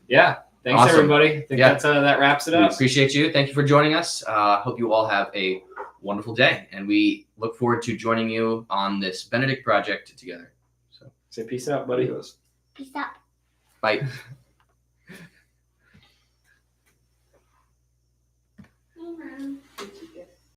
[SPEAKER 2] Yeah. Thanks,
[SPEAKER 1] Awesome.
[SPEAKER 2] everybody. I think that wraps it
[SPEAKER 1] We
[SPEAKER 2] up.
[SPEAKER 1] appreciate you. Thank you for joining us. Hope you all have a wonderful day, and we look forward to joining you on this Benedict Project together. So,
[SPEAKER 2] Say peace out, buddy.
[SPEAKER 3] Peace out.
[SPEAKER 1] bye.
[SPEAKER 3] Hey, Mom.